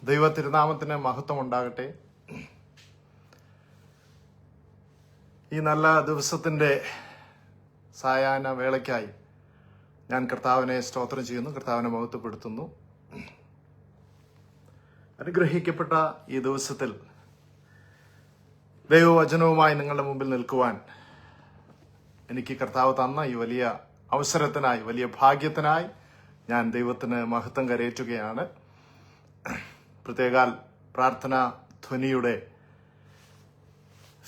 ദൈവ തിരുനാമത്തിന് മഹത്വം ഉണ്ടാകട്ടെ. ഈ നല്ല ദിവസത്തിൻ്റെ സായാഹ്ന വേളയ്ക്കായി ഞാൻ കർത്താവിനെ സ്തോത്രം ചെയ്യുന്നു, കർത്താവിനെ മഹത്വപ്പെടുത്തുന്നു. അനുഗ്രഹിക്കപ്പെട്ട ഈ ദിവസത്തിൽ ദൈവവചനവുമായി നിങ്ങളുടെ മുമ്പിൽ നിൽക്കുവാൻ എനിക്ക് കർത്താവ് തന്ന ഈ വലിയ അവസരത്തിനായി, വലിയ ഭാഗ്യത്തിനായി ഞാൻ ദൈവത്തിന് മഹത്വം കരയേറ്റുകയാണ്. പ്രത്യേകാൽ പ്രാർത്ഥനാ ധ്വനിയുടെ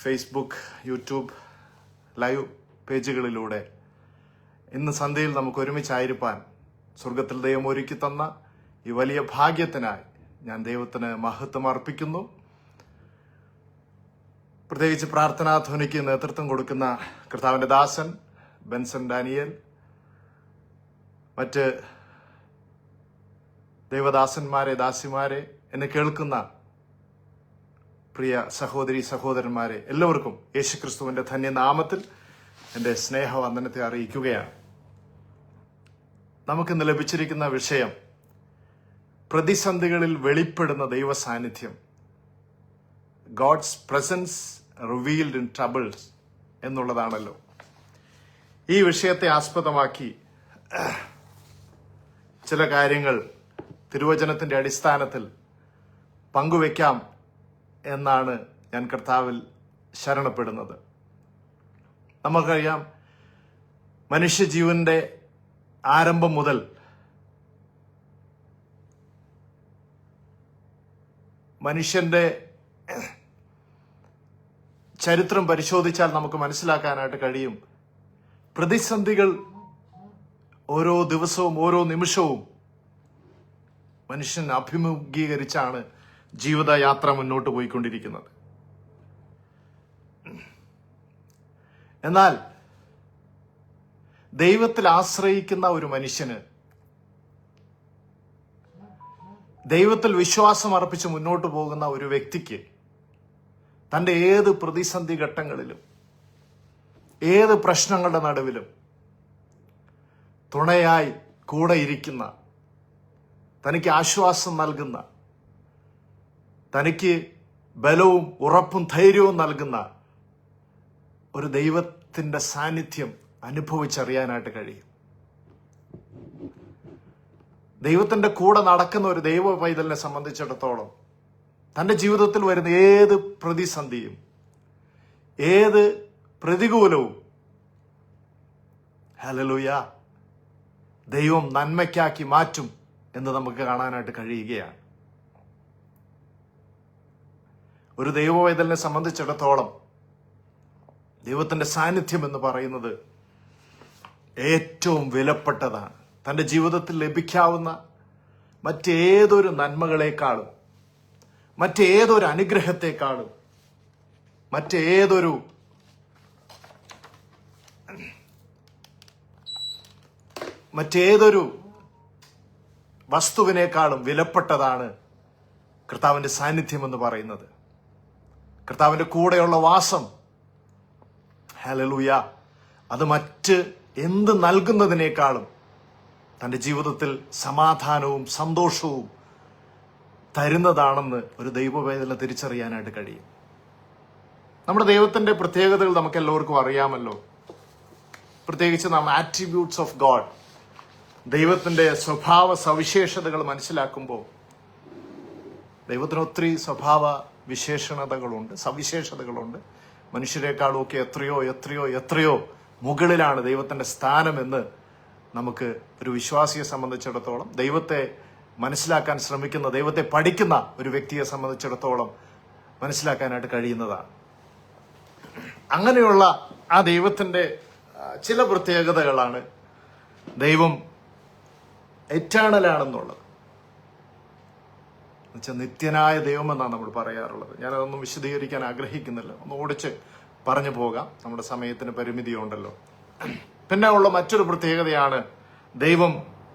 ഫേസ്ബുക്ക്, യൂട്യൂബ് ലൈവ് പേജുകളിലൂടെ ഇന്ന് സന്ധ്യയിൽ നമുക്ക് ഒരുമിച്ചായിരിക്കാൻ സ്വർഗത്തിൽ ദൈവം ഒരുക്കി തന്ന ഈ വലിയ ഭാഗ്യത്തിനായി ഞാൻ ദൈവത്തിന് മഹത്വം അർപ്പിക്കുന്നു. പ്രത്യേകിച്ച് പ്രാർത്ഥനാ ധ്വനിക്ക് നേതൃത്വം കൊടുക്കുന്ന കർത്താവിന്റെ ദാസൻ ബെൻസൺ ഡാനിയേൽ, മറ്റ് ദൈവദാസന്മാരെ, ദാസിമാരെ, എന്നെ കേൾക്കുന്ന പ്രിയ സഹോദരി സഹോദരന്മാരെ, എല്ലാവർക്കും യേശുക്രിസ്തുവിന്റെ ധന്യനാമത്തിൽ എൻ്റെ സ്നേഹവന്ദനത്തെ അറിയിക്കുകയാണ്. നമുക്കിന്ന് ലഭിച്ചിരിക്കുന്ന വിഷയം പ്രതിസന്ധികളിൽ വെളിപ്പെടുന്ന ദൈവ സാന്നിധ്യം, God's presence revealed in troubles എന്നുള്ളതാണല്ലോ. ഈ വിഷയത്തെ ആസ്പദമാക്കി ചില കാര്യങ്ങൾ തിരുവചനത്തിന്റെ അടിസ്ഥാനത്തിൽ പങ്കുവെക്കാം എന്നാണ് ഞാൻ കർത്താവിൽ ശരണപ്പെടുന്നത്. നമുക്കറിയാം, മനുഷ്യജീവന്റെ ആരംഭം മുതൽ മനുഷ്യന്റെ ചരിത്രം പരിശോധിച്ചാൽ നമുക്ക് മനസ്സിലാക്കാനായിട്ട് കഴിയും, പ്രതിസന്ധികൾ ഓരോ ദിവസവും ഓരോ നിമിഷവും മനുഷ്യൻ അഭിമുഖീകരിച്ചാണ് ജീവിതയാത്ര മുന്നോട്ട് പോയിക്കൊണ്ടിരിക്കുന്നത്. എന്നാൽ ദൈവത്തിൽ ആശ്രയിക്കുന്ന ഒരു മനുഷ്യന്, ദൈവത്തിൽ വിശ്വാസം അർപ്പിച്ച് മുന്നോട്ട് പോകുന്ന ഒരു വ്യക്തിക്ക് തൻ്റെ ഏത് പ്രതിസന്ധി ഘട്ടങ്ങളിലും, ഏത് പ്രശ്നങ്ങളുടെ നടുവിലും തുണയായി കൂടെ ഇരിക്കുന്ന, തനിക്ക് ആശ്വാസം നൽകുന്ന, തനിക്ക് ബലവും ഉറപ്പും ധൈര്യവും നൽകുന്ന ഒരു ദൈവത്തിന്റെ സാന്നിധ്യം അനുഭവിച്ചറിയാനായിട്ട് കഴിയും. ദൈവത്തിന്റെ കൂടെ നടക്കുന്ന ഒരു ദൈവ പൈതലിനെ സംബന്ധിച്ചിടത്തോളം തന്റെ ജീവിതത്തിൽ വരുന്ന ഏത് പ്രതിസന്ധിയും, ഏത് പ്രതികൂലവും ഹല്ലേലൂയ, ദൈവം നന്മയ്ക്കാക്കി മാറ്റും എന്ന് നമുക്ക് കാണാനായിട്ട് കഴിയുകയാണ്. ഒരു ദൈവവൈതലിനെ സംബന്ധിച്ചിടത്തോളം ദൈവത്തിന്റെ സാന്നിധ്യം എന്ന് പറയുന്നത് ഏറ്റവും വിലപ്പെട്ടതാണ്. തൻ്റെ ജീവിതത്തിൽ ലഭിക്കാവുന്ന മറ്റേതൊരു നന്മകളെക്കാളും, മറ്റേതൊരു അനുഗ്രഹത്തെക്കാളും, മറ്റേതൊരു വസ്തുവിനേക്കാളും വിലപ്പെട്ടതാണ് കർത്താവിന്റെ സാന്നിധ്യം എന്ന് പറയുന്നത്. കർത്താവിന്റെ കൂടെയുള്ള വാസം, ഹല്ലേലൂയ, അത് മറ്റ് എന്ത് നൽകുന്നതിനേക്കാളും തൻ്റെ ജീവിതത്തിൽ സമാധാനവും സന്തോഷവും തരുന്നതാണെന്ന് ഒരു ദൈവവേദന തിരിച്ചറിയാനായിട്ട് കഴിയും. നമ്മുടെ ദൈവത്തിന്റെ പ്രത്യേകതകൾ നമുക്ക് എല്ലാവർക്കും അറിയാമല്ലോ. പ്രത്യേകിച്ച് നാം ആട്രിബ്യൂട്ട്സ് ഓഫ് ഗോഡ്, ദൈവത്തിന്റെ സ്വഭാവ സവിശേഷതകൾ മനസ്സിലാക്കുമ്പോൾ ദൈവത്തിന് ഒത്തിരി സ്വഭാവ വിശേഷണതകളുണ്ട്, സവിശേഷതകളുണ്ട്. മനുഷ്യരെക്കാളും ഒക്കെ എത്രയോ എത്രയോ എത്രയോ മുകളിലാണ് ദൈവത്തിന്റെ സ്ഥാനമെന്ന് നമുക്ക് ഒരു വിശ്വാസിയെ സംബന്ധിച്ചിടത്തോളം, ദൈവത്തെ മനസ്സിലാക്കാൻ ശ്രമിക്കുന്ന, ദൈവത്തെ പഠിക്കുന്ന ഒരു വ്യക്തിയെ സംബന്ധിച്ചിടത്തോളം മനസ്സിലാക്കാനായിട്ട് കഴിയുന്നതാണ്. അങ്ങനെയുള്ള ആ ദൈവത്തിന്റെ ചില പ്രത്യേകതകളാണ് ദൈവം എറ്റേണലാണെന്നുള്ളത്. എന്നുവെച്ചാൽ നിത്യനായ ദൈവമെന്നാണ് നമ്മൾ പറയാറുള്ളത്. ഞാനതൊന്നും വിശദീകരിക്കാൻ ആഗ്രഹിക്കുന്നില്ല, ഒന്ന് ഓടിച്ച് പറഞ്ഞു പോകാം, നമ്മുടെ സമയത്തിന് പരിമിതിയുണ്ടല്ലോ. പിന്നെ ഉള്ള മറ്റൊരു പ്രത്യേകതയാണ് ദൈവം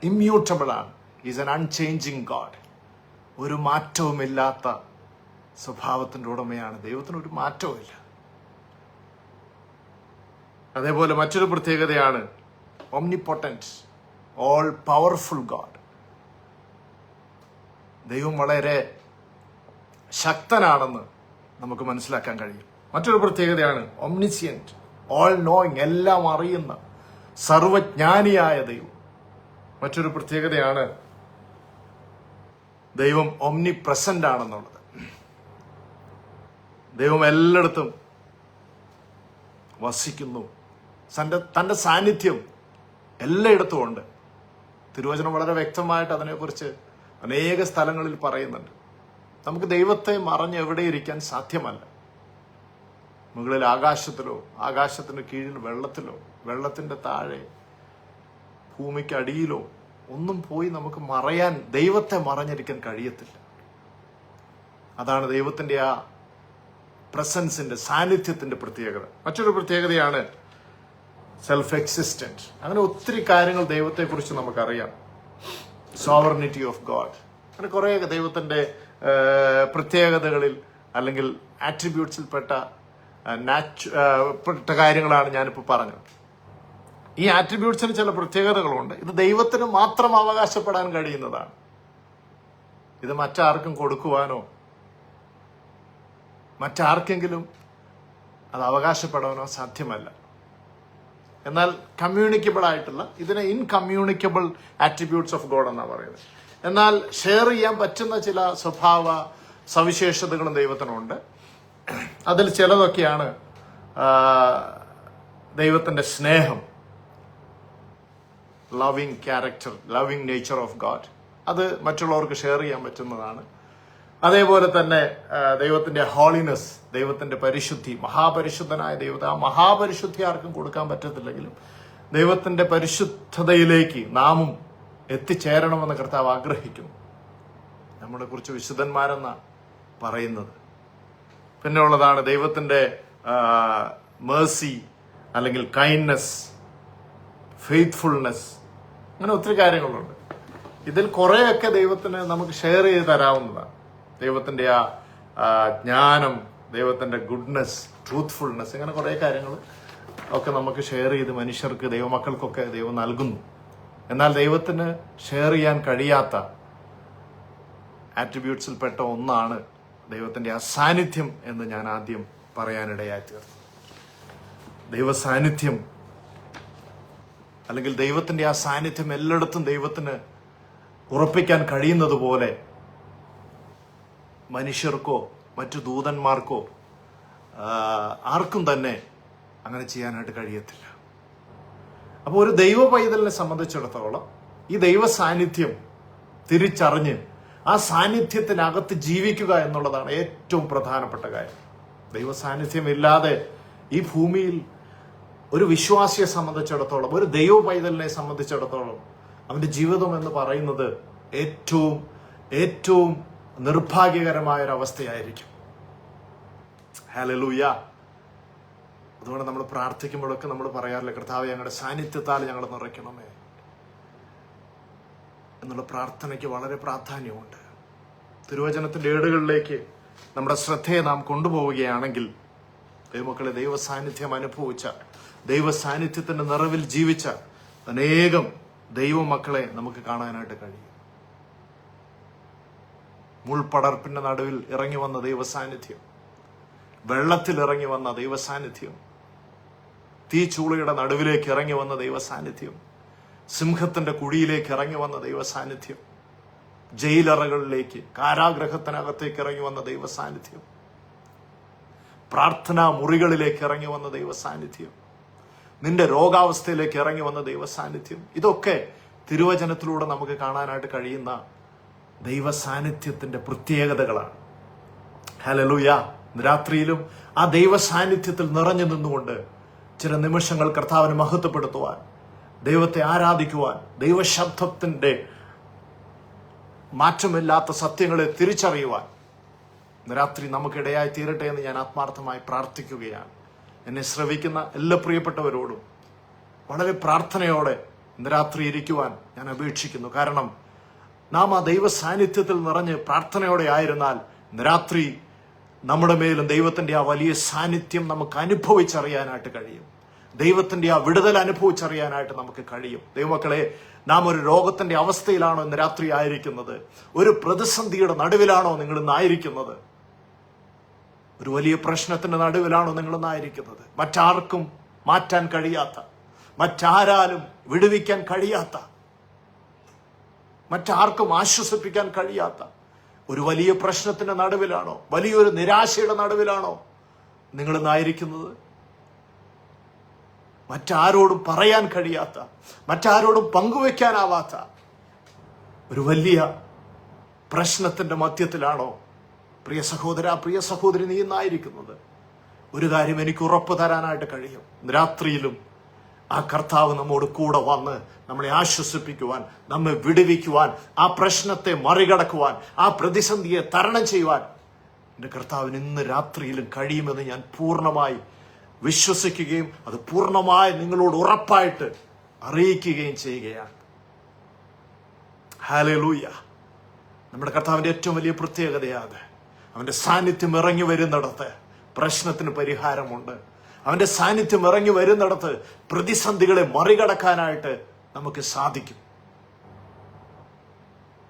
ഇമ്മ്യൂട്ടബിൾ ആണ്. Is N unchanging God. ഒരു മാറ്റവുമില്ലാത്ത സ്വഭാവത്തിന്റെ ഉടമയാണ്. ദൈവത്തിന് ഒരു മാറ്റവുമില്ല. അതേപോലെ മറ്റൊരു പ്രത്യേകതയാണ് omnipotent, all powerful God. ദൈവം വളരെ ശക്തനാണെന്ന് നമുക്ക് മനസ്സിലാക്കാൻ കഴിയും. മറ്റൊരു പ്രത്യേകതയാണ് ഒംനിസിയന്റ്, ഓൾ നോയിങ്, എല്ലാം അറിയുന്ന സർവജ്ഞാനിയായ ദൈവം. മറ്റൊരു പ്രത്യേകതയാണ് ദൈവം ഒംനി പ്രസന്റ് ആണെന്നുള്ളത്. ദൈവം എല്ലായിടത്തും വസിക്കുന്നു. തന്റെ സാന്നിധ്യം എല്ലായിടത്തും ഉണ്ട്. തിരുവചനം വളരെ വ്യക്തമായിട്ട് അതിനെക്കുറിച്ച് അനേക സ്ഥലങ്ങളിൽ പറയുന്നുണ്ട്. നമുക്ക് ദൈവത്തെ മറഞ്ഞ് എവിടെ ഇരിക്കാൻ സാധ്യമല്ല. മുകളിൽ ആകാശത്തിലോ ആകാശത്തിന് കീഴിൽ വെള്ളത്തിലോ വെള്ളത്തിന്റെ താഴെ ഭൂമിക്ക് അടിയിലോ ഒന്നും പോയി നമുക്ക് മറയാൻ, ദൈവത്തെ മറഞ്ഞിരിക്കാൻ കഴിയത്തില്ല. അതാണ് ദൈവത്തിന്റെ ആ പ്രസൻസിന്റെ, സാന്നിധ്യത്തിന്റെ പ്രത്യേകത. മറ്റൊരു പ്രത്യേകതയാണ് സെൽഫ് എക്സിസ്റ്റന്റ്. അങ്ങനെ ഒത്തിരി കാര്യങ്ങൾ ദൈവത്തെക്കുറിച്ച് നമുക്കറിയാം. സോവറിനിറ്റി ഓഫ് ഗോഡ്, അങ്ങനെ കുറെ ദൈവത്തിന്റെ പ്രത്യേകതകളിൽ അല്ലെങ്കിൽ ആട്രിബ്യൂട്ട്സിൽപ്പെട്ട കാര്യങ്ങളാണ് ഞാനിപ്പോൾ പറഞ്ഞത്. ഈ ആട്രിബ്യൂട്ട്സിന് ചില പ്രത്യേകതകളുണ്ട്. ഇത് ദൈവത്തിന് മാത്രം അവകാശപ്പെടാൻ കഴിയുന്നതാണ്. ഇത് മറ്റാർക്കും കൊടുക്കുവാനോ മറ്റാർക്കെങ്കിലും അത് അവകാശപ്പെടാനോ സാധ്യമല്ല. എന്നാൽ കമ്മ്യൂണിക്കബിൾ ആയിട്ടുള്ള, ഇതിനെ ഇൻകമ്മ്യൂണിക്കബിൾ ആട്രിബ്യൂട്ട്സ് ഓഫ് ഗോഡ് എന്നാണ് പറയുന്നത്. എന്നാൽ ഷെയർ ചെയ്യാൻ പറ്റുന്ന ചില സ്വഭാവ സവിശേഷതകളും ദൈവത്തിനുണ്ട്. അതിൽ ചിലതൊക്കെയാണ് ദൈവത്തിന്റെ സ്നേഹം, loving character, loving nature of God. അത് മറ്റുള്ളവർക്ക് ഷെയർ ചെയ്യാൻ പറ്റുന്നതാണ്. അതേപോലെ തന്നെ ദൈവത്തിന്റെ ഹോളിനെസ്, ദൈവത്തിന്റെ പരിശുദ്ധി, മഹാപരിശുദ്ധനായ ദൈവത്തെ, ആ മഹാപരിശുദ്ധി ആർക്കും കൊടുക്കാൻ പറ്റത്തില്ലെങ്കിലും ദൈവത്തിന്റെ പരിശുദ്ധതയിലേക്ക് നാമും എത്തിച്ചേരണമെന്ന് കർത്താവ് ആഗ്രഹിക്കുന്നു. നമ്മളെ കുറിച്ച് വിശുദ്ധന്മാരെന്ന പറയുന്നത്. പിന്നെ ഉള്ളതാണ് ദൈവത്തിന്റെ മേഴ്സി അല്ലെങ്കിൽ കൈൻഡ്നെസ്, ഫെയ്ത്ത്ഫുൾനെസ്, അങ്ങനെ ഒത്തിരി കാര്യങ്ങളുണ്ട്. ഇതിൽ കുറേയൊക്കെ ദൈവത്തിന് നമുക്ക് ഷെയർ ചെയ്ത് തരാവുന്നതാണ്. ദൈവത്തിന്റെ ആ ജ്ഞാനം, ദൈവത്തിന്റെ ഗുഡ്നെസ്, ട്രൂത്ത്ഫുൾനെസ്, ഇങ്ങനെ കുറേ കാര്യങ്ങൾ ഒക്കെ നമുക്ക് ഷെയർ ചെയ്ത് മനുഷ്യർക്ക്, ദൈവമക്കൾക്കൊക്കെ ദൈവം നൽകുന്നു. എന്നാൽ ദൈവത്തിന് ഷെയർ ചെയ്യാൻ കഴിയാത്ത ആട്രിബ്യൂട്ട്സിൽപ്പെട്ട ഒന്നാണ് ദൈവത്തിന്റെ അസാന്നിധ്യം എന്ന് ഞാൻ ആദ്യം പറയാനിടയായി തീർന്നു. ദൈവ സാന്നിധ്യം അല്ലെങ്കിൽ ദൈവത്തിന്റെ ആ സാന്നിധ്യം എല്ലായിടത്തും ദൈവത്തിന് ഉറപ്പിക്കാൻ കഴിയുന്നത് പോലെ മനുഷ്യർക്കോ മറ്റു ദൂതന്മാർക്കോ ആർക്കും തന്നെ അങ്ങനെ ചെയ്യാനായിട്ട് കഴിയത്തില്ല. അപ്പോൾ ഒരു ദൈവ പൈതലിനെ സംബന്ധിച്ചിടത്തോളം ഈ ദൈവ സാന്നിധ്യം തിരിച്ചറിഞ്ഞ് ആ സാന്നിധ്യത്തിനകത്ത് ജീവിക്കുക എന്നുള്ളതാണ് ഏറ്റവും പ്രധാനപ്പെട്ട കാര്യം. ദൈവ സാന്നിധ്യം ഇല്ലാതെ ഈ ഭൂമിയിൽ ഒരു വിശ്വാസിയെ സംബന്ധിച്ചിടത്തോളം, ഒരു ദൈവ പൈതലിനെ സംബന്ധിച്ചിടത്തോളം അവന്റെ ജീവിതം എന്ന് പറയുന്നത് ഏറ്റവും ഏറ്റവും നിർഭാഗ്യകരമായ ഒരു അവസ്ഥയായിരിക്കും. ഹല്ലേലൂയ. അതുകൊണ്ട് നമ്മൾ പ്രാർത്ഥിക്കുമ്പോഴൊക്കെ നമ്മൾ പറയാറില്ല, കർത്താവേ ഞങ്ങളുടെ സാന്നിധ്യത്താൽ ഞങ്ങൾ നിറയ്ക്കണമേ എന്നുള്ള പ്രാർത്ഥനയ്ക്ക് വളരെ പ്രാധാന്യമുണ്ട്. തിരുവചനത്തിന്റെ ഏടുകളിലേക്ക് നമ്മുടെ ശ്രദ്ധയെ നാം കൊണ്ടുപോവുകയാണെങ്കിൽ ദൈവമക്കളെ, ദൈവ സാന്നിധ്യം അനുഭവിച്ച, ദൈവ സാന്നിധ്യത്തിന്റെ നിറവിൽ ജീവിച്ച അനേകം ദൈവമക്കളെ നമുക്ക് കാണാനായിട്ട് കഴിയും. മുൾപടർപ്പിന്റെ നടുവിൽ ഇറങ്ങി വന്ന ദൈവ സാന്നിധ്യം, വെള്ളത്തിൽ ഇറങ്ങി വന്ന ദൈവ സാന്നിധ്യം, തീച്ചൂളയുടെ നടുവിലേക്ക് ഇറങ്ങി വന്ന ദൈവ സാന്നിധ്യം, സിംഹത്തിന്റെ കുഴിയിലേക്ക് ഇറങ്ങി വന്ന ദൈവ സാന്നിധ്യം, ജയിലറകളിലേക്ക്, കാരാഗ്രഹത്തിനകത്തേക്ക് ഇറങ്ങി വന്ന ദൈവ സാന്നിധ്യം, പ്രാർത്ഥനാ മുറികളിലേക്ക് ഇറങ്ങി വന്ന ദൈവ സാന്നിധ്യം, നിന്റെ രോഗാവസ്ഥയിലേക്ക് ഇറങ്ങി വന്ന ദൈവ സാന്നിധ്യം, ഇതൊക്കെ തിരുവചനത്തിലൂടെ നമുക്ക് കാണാനായിട്ട് കഴിയുന്ന ദൈവ സാന്നിധ്യത്തിന്റെ പ്രത്യേകതകളാണ്. ഹല്ലേലൂയ. രാത്രിയിലും ആ ദൈവ സാന്നിധ്യത്തിൽ നിറഞ്ഞു നിന്നുകൊണ്ട് ചില നിമിഷങ്ങൾ കർത്താവിനെ മഹത്വപ്പെടുത്തുവാൻ, ദൈവത്തെ ആരാധിക്കുവാൻ, ദൈവശബ്ദത്തിന്റെ മാറ്റമില്ലാത്ത സത്യങ്ങളെ തിരിച്ചറിയുവാൻ രാത്രി നമുക്കിടയായി തീരട്ടെ എന്ന് ഞാൻ ആത്മാർത്ഥമായി പ്രാർത്ഥിക്കുകയാണ്. എന്നെ ശ്രവിക്കുന്ന എല്ലാ പ്രിയപ്പെട്ടവരോടും വളരെ പ്രാർത്ഥനയോടെ ഇന്ന് രാത്രി ഇരിക്കുവാൻ ഞാൻ അപേക്ഷിക്കുന്നു. കാരണം നാം ആ ദൈവ സാന്നിധ്യത്തിൽ നിറഞ്ഞ് പ്രാർത്ഥനയോടെ ആയിരുന്നാൽ ഇന്ന് രാത്രി നമ്മുടെ മേലും ദൈവത്തിന്റെ ആ വലിയ സാന്നിധ്യം നമുക്ക് അനുഭവിച്ചറിയാനായിട്ട് കഴിയും. ദൈവത്തിന്റെ ആ വിടുതൽ അനുഭവിച്ചറിയാനായിട്ട് നമുക്ക് കഴിയും. ദൈവമക്കളെ, നാം ഒരു രോഗത്തിന്റെ അവസ്ഥയിലാണോ ഇന്ന് രാത്രി ആയിരിക്കുന്നത്? ഒരു പ്രതിസന്ധിയുടെ നടുവിലാണോ നിങ്ങൾ ഇന്ന് ആയിരിക്കുന്നത്? ഒരു വലിയ പ്രശ്നത്തിന്റെ നടുവിലാണോ നിങ്ങളൊന്നായിരിക്കുന്നത്? മറ്റാർക്കും മാറ്റാൻ കഴിയാത്ത, മറ്റാരാലും വിടുവിക്കാൻ കഴിയാത്ത, മറ്റാർക്കും ആശ്വസിപ്പിക്കാൻ കഴിയാത്ത ഒരു വലിയ പ്രശ്നത്തിന്റെ നടുവിലാണോ, വലിയൊരു നിരാശയുടെ നടുവിലാണോ നിങ്ങളൊന്നായിരിക്കുന്നത്? മറ്റാരോടും പറയാൻ കഴിയാത്ത, മറ്റാരോടും പങ്കുവെക്കാനാവാത്ത ഒരു വലിയ പ്രശ്നത്തിന്റെ മധ്യത്തിലാണോ പ്രിയ സഹോദര, പ്രിയ സഹോദരി നീ ഇന്നായിരിക്കുന്നത്? ഒരു കാര്യം എനിക്ക് ഉറപ്പ് തരാനായിട്ട് കഴിയും. രാത്രിയിലും ആ കർത്താവ് നമ്മോട് കൂടെ വന്ന് നമ്മളെ ആശ്വസിപ്പിക്കുവാൻ, നമ്മെ വിടുവിക്കുവാൻ, ആ പ്രശ്നത്തെ മറികടക്കുവാൻ, ആ പ്രതിസന്ധിയെ തരണം ചെയ്യുവാൻ എൻ്റെ കർത്താവിന് ഇന്ന് രാത്രിയിലും കഴിയുമെന്ന് ഞാൻ പൂർണ്ണമായി വിശ്വസിക്കുകയും അത് പൂർണ്ണമായി നിങ്ങളോട് ഉറപ്പായിട്ട് അറിയിക്കുകയും ചെയ്യുകയാണ്. ഹല്ലേലൂയ. നമ്മുടെ കർത്താവിന്റെ ഏറ്റവും വലിയ പ്രത്യേകതയാണ് അവന്റെ സാന്നിധ്യം ഇറങ്ങി വരുന്നിടത്ത് പ്രശ്നത്തിന് പരിഹാരമുണ്ട്. അവന്റെ സാന്നിധ്യം ഇറങ്ങി വരുന്നിടത്ത് പ്രതിസന്ധികളെ മറികടക്കാനായിട്ട് നമുക്ക് സാധിക്കും.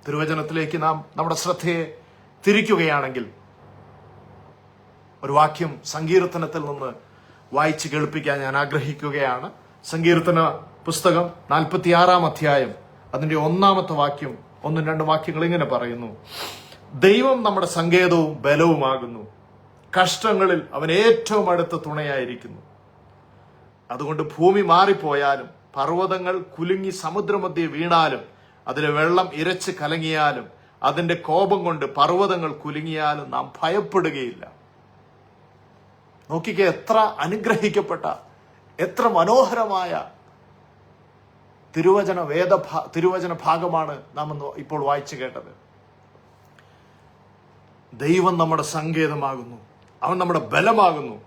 തിരുവചനത്തിലേക്ക് നാം നമ്മുടെ ശ്രദ്ധയെ തിരിക്കുകയാണെങ്കിൽ ഒരു വാക്യം സങ്കീർത്തനത്തിൽ നിന്ന് വായിച്ച് കേൾപ്പിക്കാൻ ഞാൻ ആഗ്രഹിക്കുകയാണ്. സങ്കീർത്തന പുസ്തകം 46 അധ്യായം അതിന്റെ 1-ാമത്തെ വാക്യം, 1-2 വാക്യങ്ങൾ ഇങ്ങനെ പറയുന്നു: ദൈവം നമ്മുടെ സങ്കേതവും ബലവുമാകുന്നു, കഷ്ടങ്ങളിൽ അവൻ ഏറ്റവും അടുത്ത തുണയായിരിക്കുന്നു. അതുകൊണ്ട് ഭൂമി മാറിപ്പോയാലും പർവ്വതങ്ങൾ കുലുങ്ങി സമുദ്രമധ്യേ വീണാലും അതിലെ വെള്ളം ഇരച്ച് കലങ്ങിയാലും അതിന്റെ കോപം കൊണ്ട് പർവ്വതങ്ങൾ കുലുങ്ങിയാലും നാം ഭയപ്പെടുകയില്ല. നോക്കിക്കേ, എത്ര അനുഗ്രഹിക്കപ്പെട്ട, എത്ര മനോഹരമായ തിരുവചന ഭാഗമാണ് നാം ഇപ്പോൾ വായിച്ചു കേട്ടത്. ദൈവം നമ്മുടെ സങ്കേതമാകുന്നു, അവൻ നമ്മുടെ ബലമാകുന്നു,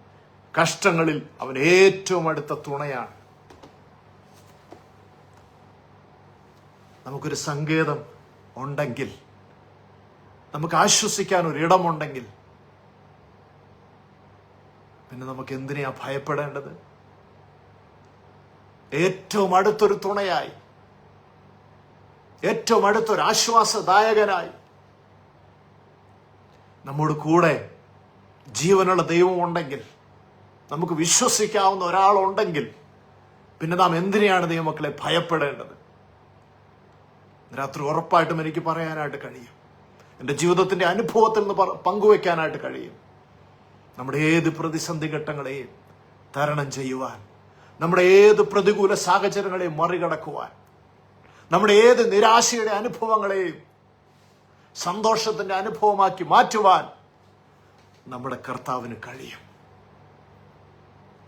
കഷ്ടങ്ങളിൽ അവൻ ഏറ്റവും അടുത്ത തുണയാണ്. നമുക്കൊരു സങ്കേതം ഉണ്ടെങ്കിൽ, നമുക്ക് ആശ്വസിക്കാൻ ഒരു ഇടമുണ്ടെങ്കിൽ പിന്നെ നമുക്ക് എന്തിനെയാ ഭയപ്പെടേണ്ടത്? ഏറ്റവും അടുത്തൊരു തുണയായി, ഏറ്റവും അടുത്തൊരു ആശ്വാസദായകനായി നമ്മോട് കൂടെ ജീവനുള്ള ദൈവം ഉണ്ടെങ്കിൽ, നമുക്ക് വിശ്വസിക്കാവുന്ന ഒരാളുണ്ടെങ്കിൽ പിന്നെ നാം എന്തിനെയാണ് ദൈവമക്കളെ ഭയപ്പെടേണ്ടത്? രാത്രി ഉറപ്പായിട്ടും എനിക്ക് പറയാനായിട്ട് കഴിയും, എൻ്റെ ജീവിതത്തിന്റെ അനുഭവത്തിൽ നിന്ന് പങ്കുവെക്കാനായിട്ട് കഴിയും. നമ്മുടെ ഏത് പ്രതിസന്ധി ഘട്ടങ്ങളെയും തരണം ചെയ്യുവാൻ, നമ്മുടെ ഏത് പ്രതികൂല സാഹചര്യങ്ങളെയും മറികടക്കുവാൻ, നമ്മുടെ ഏത് നിരാശയുടെ അനുഭവങ്ങളെയും സന്തോഷത്തിന്റെ അനുഭവമാക്കി മാറ്റുവാൻ നമ്മുടെ കർത്താവിന് കഴിയും.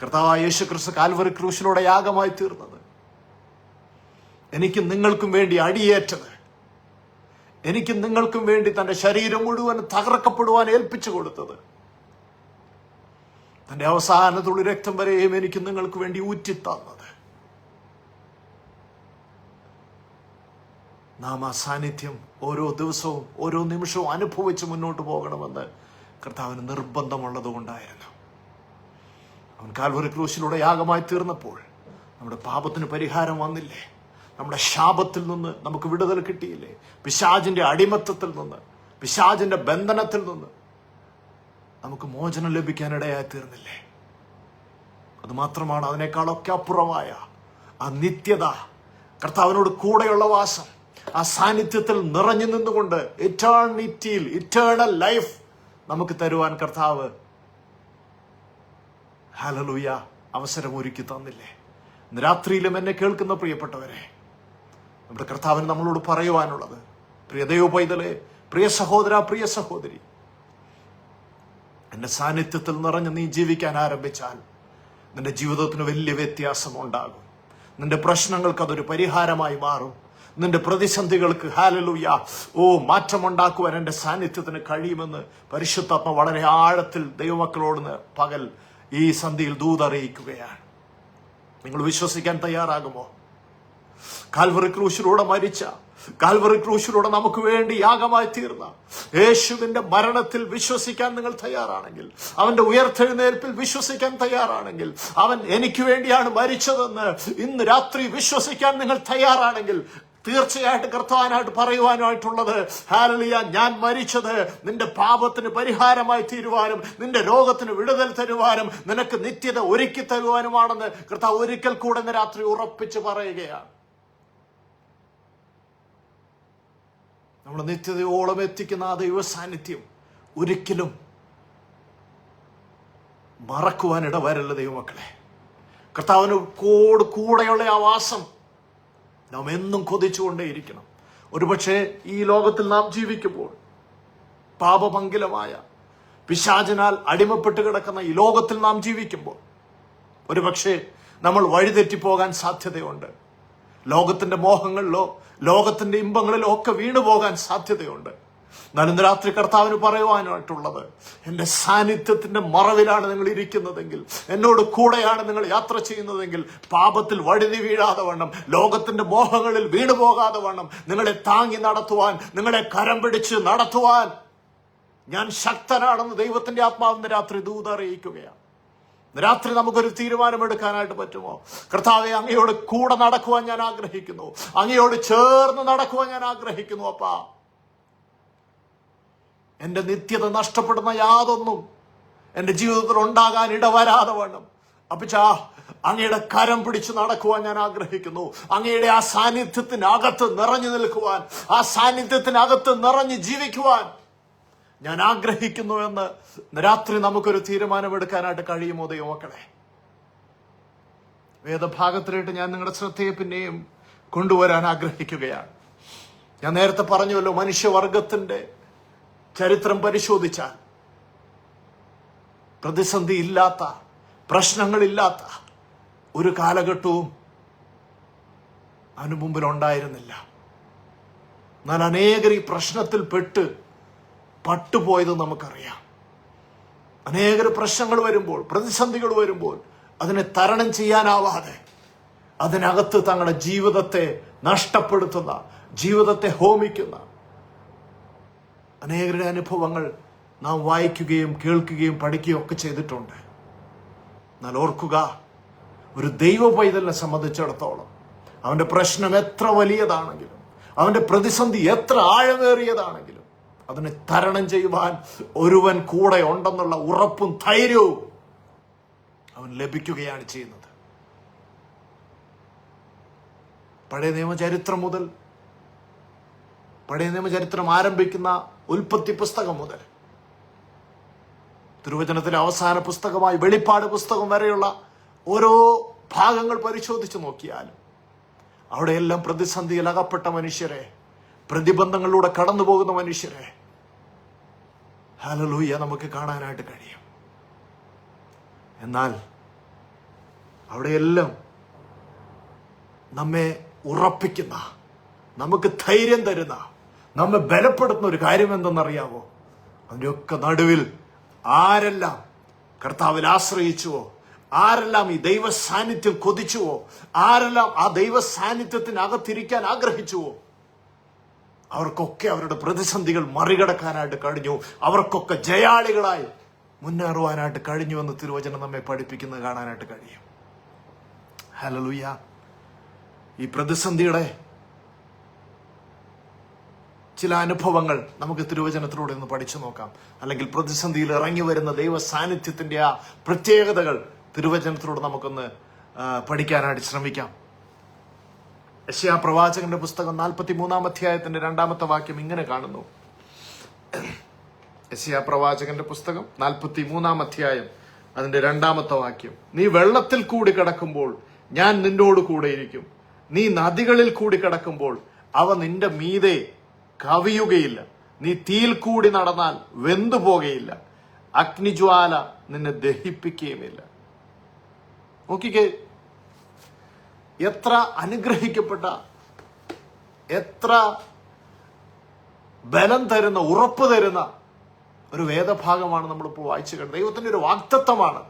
കർത്താവായ യേശുക്രിസ്തു കാൽവറി ക്രൂശിലൂടെ യാഗമായി തീർന്നത്, എനിക്കും നിങ്ങൾക്കും വേണ്ടി അടിയേറ്റത്, എനിക്കും നിങ്ങൾക്കും വേണ്ടി തന്റെ ശരീരം മുഴുവൻ തകർക്കപ്പെടുവാൻ ഏൽപ്പിച്ചു കൊടുത്തത്, തന്റെ അവസാന തുള്ളി രക്തം വരെയും എനിക്ക് നിങ്ങൾക്ക് വേണ്ടി ഊറ്റിത്തന്നത്, നാം ആ സാന്നിധ്യം ഓരോ ദിവസവും ഓരോ നിമിഷവും അനുഭവിച്ച് മുന്നോട്ട് പോകണമെന്ന് കർത്താവിന് നിർബന്ധമുള്ളത് കൊണ്ടായിരുന്നു. അവൻ കാൽവറി ക്രൂശിലൂടെ യാഗമായി തീർന്നപ്പോൾ നമ്മുടെ പാപത്തിന് പരിഹാരം വന്നില്ലേ? നമ്മുടെ ശാപത്തിൽ നിന്ന് നമുക്ക് വിടുതൽ കിട്ടിയില്ലേ? പിശാചിന്റെ അടിമത്തത്തിൽ നിന്ന്, പിശാചിന്റെ ബന്ധനത്തിൽ നിന്ന് നമുക്ക് മോചനം ലഭിക്കാനിടയായി തീർന്നില്ലേ? അത് മാത്രമാണ്, അതിനേക്കാളൊക്കെ അപ്പുറമായ ആ നിത്യത, കർത്താവിനോട് കൂടെയുള്ള വാസം, ആ സാന്നിധ്യത്തിൽ നിറഞ്ഞു നിന്നുകൊണ്ട് എറ്റേണിറ്റിയിൽ ഇറ്റേണൽ ലൈഫ് നമുക്ക് തരുവാൻ കർത്താവ് ഹല്ലേലൂയ അവസരമൊരുക്കി തന്നില്ലേ? ഇന്ന് രാത്രിയിലും എന്നെ കേൾക്കുന്ന പ്രിയപ്പെട്ടവരെ, നമ്മുടെ കർത്താവിന് നമ്മളോട് പറയുവാനുള്ളത്, പ്രിയ ദൈവ പൈതലേ, പ്രിയ സഹോദര, പ്രിയ സഹോദരി, എന്റെ സാന്നിധ്യത്തിൽ നിറഞ്ഞ് നീ ജീവിക്കാൻ ആരംഭിച്ചാൽ നിന്റെ ജീവിതത്തിന് വലിയ വ്യത്യാസം ഉണ്ടാകും. നിന്റെ പ്രശ്നങ്ങൾക്ക് അതൊരു പരിഹാരമായി മാറും. നിന്റെ പ്രതിസന്ധികൾക്ക് ഹല്ലേലൂയ മാറ്റമുണ്ടാക്കുവാൻ എന്റെ സാന്നിധ്യത്തിന് കഴിയുമെന്ന് പരിശുദ്ധാത്മ വളരെ ആഴത്തിൽ ദൈവമക്കളോട് പകൽ ഈ സന്ധിയിൽ ദൂതറിയിക്കുകയാണ്. നിങ്ങൾ വിശ്വസിക്കാൻ തയ്യാറാകുമോ? കാൽവറി ക്രൂശിലൂടെ മരിച്ച, കാൽവറി ക്രൂശിലൂടെ നമുക്ക് വേണ്ടി യാഗമായി തീർന്ന യേശുവിന്റെ മരണത്തിൽ വിശ്വസിക്കാൻ നിങ്ങൾ തയ്യാറാണെങ്കിൽ, അവന്റെ ഉയർത്തെഴുന്നേൽപ്പിൽ വിശ്വസിക്കാൻ തയ്യാറാണെങ്കിൽ, അവൻ എനിക്ക് വേണ്ടിയാണ് മരിച്ചതെന്ന് ഇന്ന് രാത്രി വിശ്വസിക്കാൻ നിങ്ങൾ തയ്യാറാണെങ്കിൽ തീർച്ചയായിട്ടും കർത്താവിനായിട്ട് പറയുവാനായിട്ടുള്ളത്, ഹല്ലേലൂയ, ഞാൻ മരിച്ചത് നിന്റെ പാപത്തിന് പരിഹാരമായി തീരുവാനും നിന്റെ രോഗത്തിന് വിടുതൽ തരുവാനും നിനക്ക് നിത്യത ഒരുക്കി തരുവാനുമാണെന്ന് കർത്താവ് ഒരിക്കൽ കൂടെ ഇന്ന് രാത്രി ഉറപ്പിച്ച് പറയുകയാണ്. നമ്മൾ നിത്യതയോളം എത്തിക്കുന്ന ആ ദൈവ സാന്നിധ്യം ഒരിക്കലും മറക്കുവാനിട വരല്ല ദൈവമക്കളെ. കർത്താവിന് കൂടെയുള്ള ആ വാസം നാം എന്നും കൊതിച്ചുകൊണ്ടേയിരിക്കണം. ഒരുപക്ഷെ ഈ ലോകത്തിൽ നാം ജീവിക്കുമ്പോൾ പാപമംഗലമായ പിശാചിനാൽ അടിമപ്പെട്ട് കിടക്കുന്ന ഈ ലോകത്തിൽ നാം ജീവിക്കുമ്പോൾ ഒരുപക്ഷെ നമ്മൾ വഴിതെറ്റിപ്പോകാൻ സാധ്യതയുണ്ട്. ലോകത്തിന്റെ മോഹങ്ങളിലോ ലോകത്തിന്റെ ഇമ്പങ്ങളിലോ ഒക്കെ വീണു പോകാൻ സാധ്യതയുണ്ട്. എന്നാൽ ഇന്ന് രാത്രി കർത്താവിന് പറയുവാനായിട്ടുള്ളത്, എന്റെ സാന്നിധ്യത്തിന്റെ മറവിലാണ് നിങ്ങൾ ഇരിക്കുന്നതെങ്കിൽ, എന്നോട് കൂടെയാണ് നിങ്ങൾ യാത്ര ചെയ്യുന്നതെങ്കിൽ, പാപത്തിൽ വഴുതി വീഴാതെ വണ്ണം, ലോകത്തിന്റെ മോഹങ്ങളിൽ വീണു പോകാതെ വണ്ണം നിങ്ങളെ താങ്ങി നടത്തുവാൻ, നിങ്ങളെ കരം പിടിച്ച് നടത്തുവാൻ ഞാൻ ശക്തനാണെന്ന് ദൈവത്തിന്റെ ആത്മാവിന്റെ രാത്രി ദൂതറിയിക്കുകയാണ്. രാത്രി നമുക്കൊരു തീരുമാനമെടുക്കാനായിട്ട് പറ്റുമോ? കർത്താവെ, അങ്ങയോട് കൂടെ നടക്കുവാൻ ഞാൻ ആഗ്രഹിക്കുന്നു, അങ്ങയോട് ചേർന്ന് നടക്കുവാൻ ഞാൻ ആഗ്രഹിക്കുന്നു. അപ്പാ, എന്റെ നിത്യത നഷ്ടപ്പെടുന്ന യാതൊന്നും എന്റെ ജീവിതത്തിൽ ഉണ്ടാകാൻ ഇടവരാതെ വേണം അപ്പച്ചാ, അങ്ങയുടെ കരം പിടിച്ച് നടക്കുവാൻ ഞാൻ ആഗ്രഹിക്കുന്നു. അങ്ങയുടെ ആ സാന്നിധ്യത്തിനകത്ത് നിറഞ്ഞു നിൽക്കുവാൻ, ആ സാന്നിധ്യത്തിനകത്ത് നിറഞ്ഞു ജീവിക്കുവാൻ ഞാൻ ആഗ്രഹിക്കുന്നു എന്ന് രാത്രി നമുക്കൊരു തീരുമാനമെടുക്കാനായിട്ട് കഴിയുമോ ദൈവമക്കളെ? വേദഭാഗത്തിലായിട്ട് ഞാൻ നിങ്ങളുടെ ശ്രദ്ധയെ പിന്നെയും കൊണ്ടുവരാൻ ആഗ്രഹിക്കുകയാണ്. ഞാൻ നേരത്തെ പറഞ്ഞുവല്ലോ, മനുഷ്യവർഗത്തിന്റെ ചരിത്രം പരിശോധിച്ചാൽ പ്രതിസന്ധി ഇല്ലാത്ത, പ്രശ്നങ്ങളില്ലാത്ത ഒരു കാലഘട്ടവും അതിനു മുമ്പിൽ ഉണ്ടായിരുന്നില്ല. എന്നാൽ അനേകർ ഈ പ്രശ്നത്തിൽ പട്ടുപോയത് നമുക്കറിയാം. അനേകർ പ്രശ്നങ്ങൾ വരുമ്പോൾ, പ്രതിസന്ധികൾ വരുമ്പോൾ അതിനെ തരണം ചെയ്യാനാവാതെ അതിനകത്ത് തങ്ങളുടെ ജീവിതത്തെ നഷ്ടപ്പെടുത്തുന്ന, ജീവിതത്തെ ഹോമിക്കുന്ന അനേകരുടെ അനുഭവങ്ങൾ നാം വായിക്കുകയും കേൾക്കുകയും പഠിക്കുകയും ഒക്കെ ചെയ്തിട്ടുണ്ട്. എന്നാൽ ഓർക്കുക, ഒരു ദൈവ പൈതലിനെ സംബന്ധിച്ചിടത്തോളം അവന്റെ പ്രശ്നം എത്ര വലിയതാണെങ്കിലും, അവന്റെ പ്രതിസന്ധി എത്ര ആഴമേറിയതാണെങ്കിലും അതിനെ തരണം ചെയ്യുവാൻ ഒരുവൻ കൂടെ ഉണ്ടെന്നുള്ള ഉറപ്പും ധൈര്യവും അവൻ ലഭിക്കുകയാണ് ചെയ്യുന്നത്. പഴയ നിയമചരിത്രം മുതൽ, പഴയ നിയമചരിത്രം ആരംഭിക്കുന്ന ഉൽപ്പത്തി പുസ്തകം മുതൽ തിരുവചനത്തിലെ അവസാന പുസ്തകമായി വെളിപ്പാട് പുസ്തകം വരെയുള്ള ഓരോ ഭാഗങ്ങൾ പരിശോധിച്ചു നോക്കിയാലും അവിടെയെല്ലാം പ്രതിസന്ധിയിൽ അകപ്പെട്ട മനുഷ്യരെ, പ്രതിബന്ധങ്ങളിലൂടെ കടന്നു പോകുന്ന മനുഷ്യരെ ഹല്ലേലൂയ നമുക്ക് കാണാനായിട്ട് കഴിയും. എന്നാൽ അവിടെയെല്ലാം നമ്മെ ഉറപ്പിക്കുന്ന, നമുക്ക് ധൈര്യം തരുന്ന, നമ്മെ ബലപ്പെടുത്തുന്ന ഒരു കാര്യം എന്തെന്നറിയാമോ? അതിൻ്റെയൊക്കെ നടുവിൽ ആരെല്ലാം കർത്താവിൽ ആശ്രയിച്ചുവോ, ആരെല്ലാം ഈ ദൈവ സാന്നിധ്യം കൊതിച്ചുവോ, ആരെല്ലാം ആ ദൈവ സാന്നിധ്യത്തിനകത്തിരിക്കാൻ ആഗ്രഹിച്ചുവോ, അവർക്കൊക്കെ അവരുടെ പ്രതിസന്ധികൾ മറികടക്കാനായിട്ട് കഴിഞ്ഞു. അവർക്കൊക്കെ ജയാളികളായി മുന്നേറുവാനായിട്ട് കഴിഞ്ഞു എന്ന് തിരുവചനം നമ്മെ പഠിപ്പിക്കുന്നത് കാണാനായിട്ട് കഴിയും. ഹല്ലേലൂയ. ഈ പ്രതിസന്ധിയുടെ ചില അനുഭവങ്ങൾ നമുക്ക് തിരുവചനത്തിലൂടെ ഒന്ന് പഠിച്ചു നോക്കാം. അല്ലെങ്കിൽ പ്രതിസന്ധിയിൽ ഇറങ്ങി വരുന്ന ദൈവ സാന്നിധ്യത്തിന്റെ ആ പ്രത്യേകതകൾ തിരുവചനത്തിലൂടെ നമുക്കൊന്ന് പഠിക്കാനായിട്ട് ശ്രമിക്കാം. യെശയ്യാ പ്രവാചകന്റെ പുസ്തകം 43-ാം അധ്യായത്തിന്റെ 2-ാമത്തെ വാക്യം ഇങ്ങനെ കാണുന്നു. യെശയ്യാ പ്രവാചകന്റെ പുസ്തകം 43-ാം അധ്യായം അതിന്റെ 2-ാമത്തെ വാക്യം: നീ വെള്ളത്തിൽ കൂടി കടക്കുമ്പോൾ ഞാൻ നിന്നോട് കൂടെയിരിക്കും, നീ നദികളിൽ കൂടി കടക്കുമ്പോൾ അവ നിന്റെ മീതെ കവിയുകയില്ല, നീ തീയിൽ കൂടി നടന്നാൽ വെന്തുപോകയില്ല, അഗ്നിജ്വാല നിന്നെ ദഹിപ്പിക്കുകയുമില്ല. നോക്കിക്കേ, എത്ര അനുഗ്രഹിക്കപ്പെട്ട, എത്ര ബലം തരുന്ന, ഉറപ്പ് തരുന്ന ഒരു വേദഭാഗമാണ് നമ്മളിപ്പോൾ വായിച്ചു കേട്ടത്. ദൈവത്തിന്റെ ഒരു വാഗ്ദത്തമാണ്.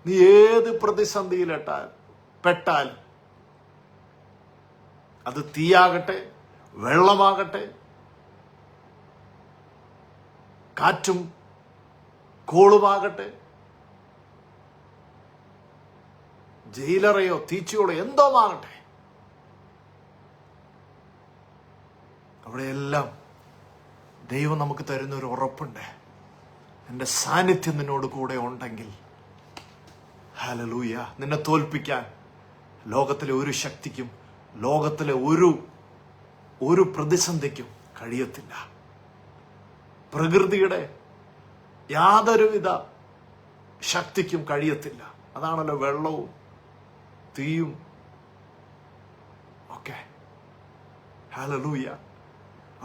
നീ ഏത് പ്രതിസന്ധിയിൽപ്പെട്ടാലും, അത് തീയാകട്ടെ, വെള്ളമാകട്ടെ, കാറ്റും കോളുമാകട്ടെ, ജയിലറയോ തീച്ചയോളോ എന്തോമാകട്ടെ, അവിടെയെല്ലാം ദൈവം നമുക്ക് തരുന്ന ഒരു ഉറപ്പുണ്ട്. എൻ്റെ സാന്നിധ്യം നിന്നോട് കൂടെ ഉണ്ടെങ്കിൽ ഹല്ലേലൂയ, നിന്നെ തോൽപ്പിക്കാൻ ലോകത്തിലെ ഒരു ശക്തിക്കും ലോകത്തിലെ ഒരു പ്രതിസന്ധിക്കും കഴിയത്തില്ല. പ്രകൃതിയുടെ യാതൊരുവിധ ശക്തിക്കും കഴിയത്തില്ല. അതാണല്ലോ വെള്ളവും തീയും ഒക്കെ. ഹല്ലേലൂയ.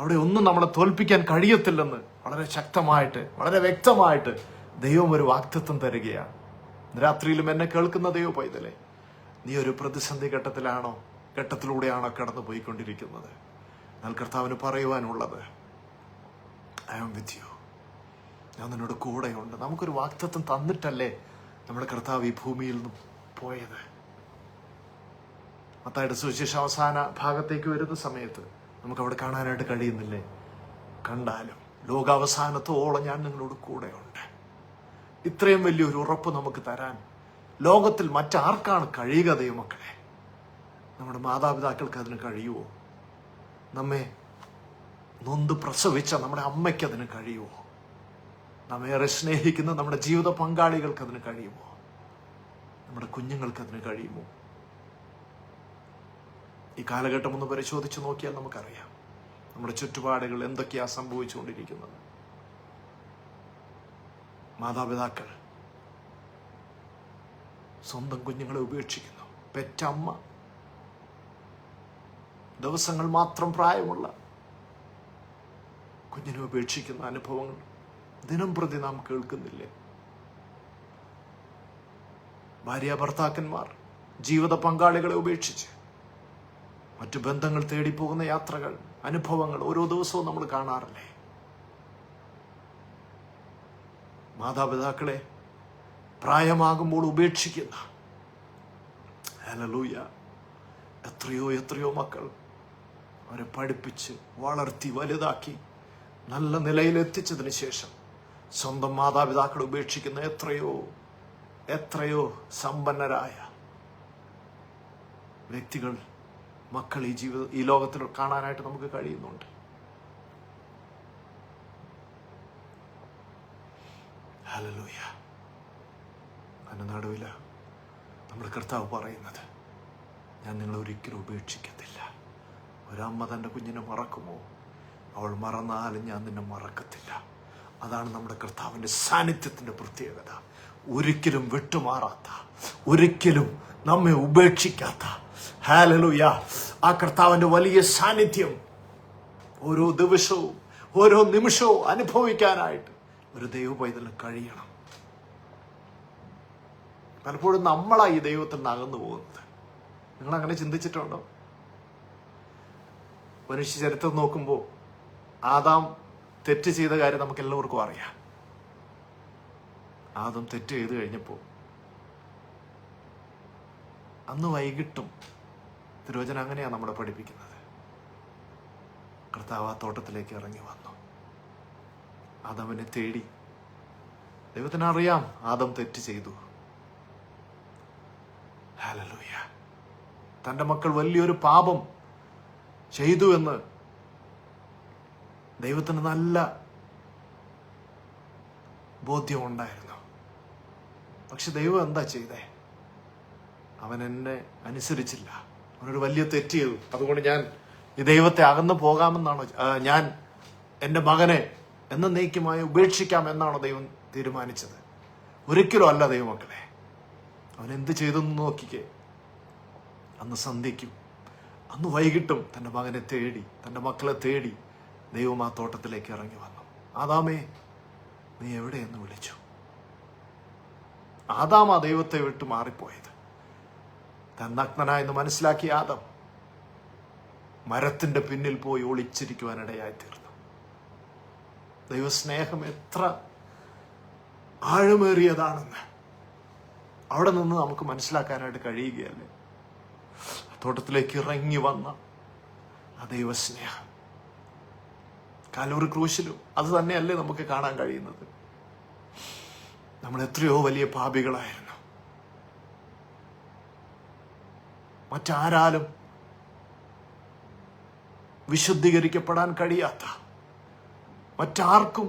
അവിടെ ഒന്നും നമ്മളെ തോൽപ്പിക്കാൻ കഴിയത്തില്ലെന്ന് വളരെ ശക്തമായിട്ട്, വളരെ വ്യക്തമായിട്ട് ദൈവം ഒരു വാഗ്ദത്തം തരികയാണ്. രാത്രിയിലും എന്നെ കേൾക്കുന്ന ദൈവ പൈതലേ, നീ ഒരു പ്രതിസന്ധി ഘട്ടത്തിലൂടെയാണോ കടന്നു പോയിക്കൊണ്ടിരിക്കുന്നത്? എന്നാൽ കർത്താവിന് പറയുവാനുള്ളത്, ഐ ആം വിത്ത് യു, ഞാൻ നിന്നോട് കൂടെയുണ്ട്. നമുക്കൊരു വാഗ്ദത്തം തന്നിട്ടല്ലേ നമ്മുടെ കർത്താവ് ഈ ഭൂമിയിൽ നിന്നും പോയത്. മത്തായിയുടെ സുവിശേഷം അവസാന ഭാഗത്തേക്ക് വരുന്ന സമയത്ത് നമുക്കവിടെ കാണാനായിട്ട് കഴിയുന്നില്ലേ? കണ്ടാലും ലോകാവസാനത്തോളം ഞാൻ നിങ്ങളോട് കൂടെയുണ്ട്. ഇത്രയും വലിയൊരു ഉറപ്പ് നമുക്ക് തരാൻ ലോകത്തിൽ മറ്റാർക്കാണ് കഴിയുക ദൈവമക്കളെ? നമ്മുടെ മാതാപിതാക്കൾക്ക് അതിന് കഴിയുമോ? നമ്മെ നൊന്ത് പ്രസവിച്ച നമ്മുടെ അമ്മയ്ക്ക് അതിന് കഴിയുമോ? നമ്മേറെ സ്നേഹിക്കുന്ന നമ്മുടെ ജീവിത പങ്കാളികൾക്ക് അതിന് കഴിയുമോ? നമ്മുടെ കുഞ്ഞുങ്ങൾക്ക് അതിന് കഴിയുമോ? ഈ കാലഘട്ടം ഒന്ന് പരിശോധിച്ച് നോക്കിയാൽ നമുക്കറിയാം നമ്മുടെ ചുറ്റുപാടുകൾ എന്തൊക്കെയാ സംഭവിച്ചുകൊണ്ടിരിക്കുന്നത്. മാതാപിതാക്കൾ സ്വന്തം കുഞ്ഞുങ്ങളെ ഉപേക്ഷിക്കുന്നു. പെറ്റമ്മ, ദിവസങ്ങൾ മാത്രം പ്രായമുള്ള കുഞ്ഞിനെ ഉപേക്ഷിക്കുന്ന അനുഭവങ്ങൾ ദിനം പ്രതി നാം കേൾക്കുന്നില്ലേ? ഭാര്യ ഭർത്താക്കന്മാർ ജീവിത പങ്കാളികളെ ഉപേക്ഷിച്ച് മറ്റു ബന്ധങ്ങൾ തേടിപ്പോകുന്ന യാത്രകൾ, അനുഭവങ്ങൾ ഓരോ ദിവസവും നമ്മൾ കാണാറില്ലേ? മാതാപിതാക്കളെ പ്രായമാകുമ്പോൾ ഉപേക്ഷിക്കുന്ന, ഹല്ലേലൂയ, എത്രയോ മക്കൾ അവരെ പഠിപ്പിച്ച് വളർത്തി വലുതാക്കി നല്ല നിലയിലെത്തിച്ചതിന് ശേഷം സ്വന്തം മാതാപിതാക്കളെ ഉപേക്ഷിക്കുന്ന എത്രയോ സമ്പന്നരായ വ്യക്തികൾ, മക്കൾ ഈ ലോകത്തിൽ കാണാനായിട്ട് നമുക്ക് കഴിയുന്നുണ്ട്. ഹല്ലേലൂയ. അതിന്റെ നടുവില നമ്മുടെ കർത്താവ് പറയുന്നത്, ഞാൻ നിങ്ങളെ ഒരിക്കലും ഉപേക്ഷിക്കത്തില്ല. ഒരമ്മ തൻ്റെ കുഞ്ഞിനെ മറക്കുമോ? അവൾ മറന്നാലും ഞാൻ നിന്നെ മറക്കത്തില്ല. അതാണ് നമ്മുടെ കർത്താവിൻ്റെ സാന്നിധ്യത്തിൻ്റെ പ്രത്യേകത. ഒരിക്കലും വിട്ടുമാറാത്ത, ഒരിക്കലും നമ്മെ ഉപേക്ഷിക്കാത്ത, ഹല്ലേലൂയ, ആ കർത്താവിൻ്റെ വലിയ സാന്നിധ്യം ഓരോ ദിവസവും ഓരോ നിമിഷവും അനുഭവിക്കാനായിട്ട് ഒരു ദൈവ പൈതലിന് കഴിയണം. പലപ്പോഴും നമ്മളാ ഈ ദൈവത്തിൽ നിന്ന് അകന്നു പോകുന്നത്. നിങ്ങൾ അങ്ങനെ ചിന്തിച്ചിട്ടുണ്ടോ? മനുഷ്യ ചരിത്രം നോക്കുമ്പോൾ ആദാം തെറ്റ് ചെയ്ത കാര്യം നമുക്ക് എല്ലാവർക്കും അറിയാം. ആദം തെറ്റ് ചെയ്ത് കഴിഞ്ഞപ്പോൾ അന്ന് വൈകിട്ടും, തിരുവചനം അങ്ങനെയാണ് നമ്മളെ പഠിപ്പിക്കുന്നത്, കർത്താവ് ആ തോട്ടത്തിലേക്ക് ഇറങ്ങി വന്നു. ആദാമിനെ തേടി. ദൈവത്തിന് അറിയാം ആദം തെറ്റ് ചെയ്തു. ഹല്ലേലൂയ. തൻ്റെ മക്കൾ വലിയൊരു പാപം ചെയ്തു എന്ന് ദൈവത്തിന് നല്ല ബോധ്യമുണ്ടായിരുന്നു. പക്ഷെ ദൈവം എന്താ ചെയ്തേ? അവൻ എന്നെ അനുസരിച്ചില്ല, അവനൊരു വലിയ തെറ്റ് ചെയ്തു. അതുകൊണ്ട് ഞാൻ ഈ ദൈവത്തെ അകന്നു പോകാമെന്നാണോ, ഞാൻ എൻ്റെ മകനെ എന്നേക്കുമായി ഉപേക്ഷിക്കാമെന്നാണോ ദൈവം തീരുമാനിച്ചത്? ഒരിക്കലും അല്ല ദൈവമക്കളെ. അവൻ എന്ത് ചെയ്തെന്ന് നോക്കിക്കേ. അന്ന് സന്ധ്യയ്ക്കും അന്ന് വൈകിട്ടും തൻ്റെ മകനെ തേടി, തൻ്റെ മക്കളെ തേടി ദൈവം ആ തോട്ടത്തിലേക്ക് ഇറങ്ങി വന്നു. ആദാമേ, നീ എവിടെയെന്ന് വിളിച്ചു. ആദാം ആ ദൈവത്തെ വിട്ട് മാറിപ്പോയത്. താൻ നഗ്നനായെന്ന് മനസ്സിലാക്കിയ ആദം മരത്തിന്റെ പിന്നിൽ പോയി ഒളിച്ചിരിക്കുവാനിടയായി തീർന്നു. ദൈവസ്നേഹം എത്ര ആഴമേറിയതാണെന്ന് അവിടെ നിന്ന് നമുക്ക് മനസ്സിലാക്കാനായിട്ട് കഴിയുകയല്ലേ? തോട്ടത്തിലേക്ക് ഇറങ്ങി വന്ന ആ ദൈവസ്നേഹം കാൽവറി ക്രൂശിലും അത് തന്നെയല്ലേ നമുക്ക് കാണാൻ കഴിയുന്നത്. നമ്മൾ എത്രയോ വലിയ പാപികളായിരുന്നു. മറ്റാരാലും വിശുദ്ധീകരിക്കപ്പെടാൻ കഴിയാത്ത, മറ്റാർക്കും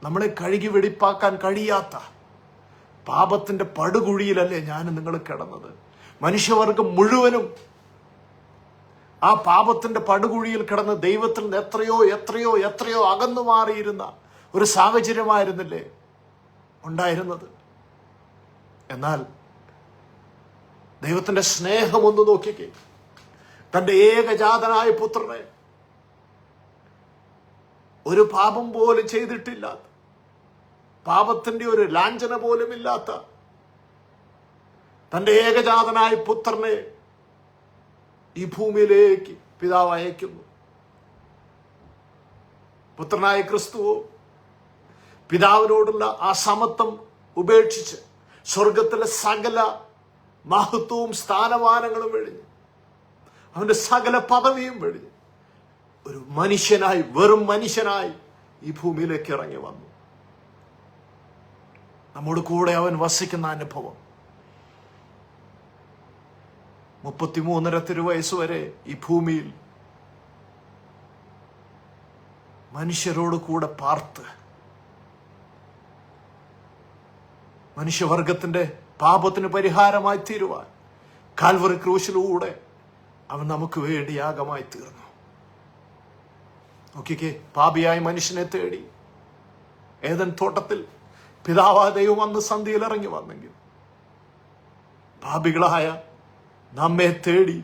നമ്മളെ കഴുകി വെടിപ്പാക്കാൻ കഴിയാത്ത പാപത്തിന്റെ പടുകുഴിയിലല്ലേ ഞാനും നിങ്ങൾ കിടന്നത്? മനുഷ്യവർഗം മുഴുവനും ആ പാപത്തിന്റെ പടുകുഴിയിൽ കിടന്ന് ദൈവത്തിൽ നിന്ന് എത്രയോ എത്രയോ എത്രയോ അകന്നു മാറിയിരുന്ന ഒരു സാഹചര്യമായിരുന്നില്ലേ ഉണ്ടായിരുന്നത്? എന്നാൽ ദൈവത്തിന്റെ സ്നേഹം ഒന്ന് നോക്കിക്കേ. തന്റെ ഏകജാതനായ പുത്രനെ, ഒരു പാപം പോലും ചെയ്തിട്ടില്ലാത്ത, പാപത്തിന്റെ ഒരു ലാഞ്ചന പോലും ഇല്ലാത്ത തന്റെ ഏകജാതനായ പുത്രനെ ഈ ഭൂമിയിലേക്ക് പിതാവ് അയക്കുന്നു. പുത്രനായ ക്രിസ്തുവോ പിതാവിനോടുള്ള ആ സമത്വം ഉപേക്ഷിച്ച് സ്വർഗത്തിലെ സകല മഹത്വവും സ്ഥാനമാനങ്ങളും വെടിഞ്ഞ്, അവന്റെ സകല പദവിയും വെടിഞ്ഞ് ഒരു മനുഷ്യനായി, വെറും മനുഷ്യനായി ഈ ഭൂമിയിലേക്ക് ഇറങ്ങി വന്നു. നമ്മോട് കൂടെ അവൻ വസിക്കുന്ന അനുഭവം. 33.5 തിരുവയസ്സ് വരെ ഈ ഭൂമിയിൽ മനുഷ്യരോട് കൂടെ പാർത്ത് മനുഷ്യവർഗത്തിന്റെ പാപത്തിന് പരിഹാരമായി തീരുവാൻ കാൽവറി ക്രൂശിലൂടെ അവൻ നമുക്ക് വേണ്ടി യാഗമായി തീർന്നു. നോക്കിക്കേ, പാപിയായ മനുഷ്യനെ തേടി ഏദൻ തോട്ടത്തിൽ പിതാവായ ദൈവം അന്ന് സന്ധിയിൽ ഇറങ്ങി വന്നെങ്കിൽ, പാപികളായ നമ്മെ തേടി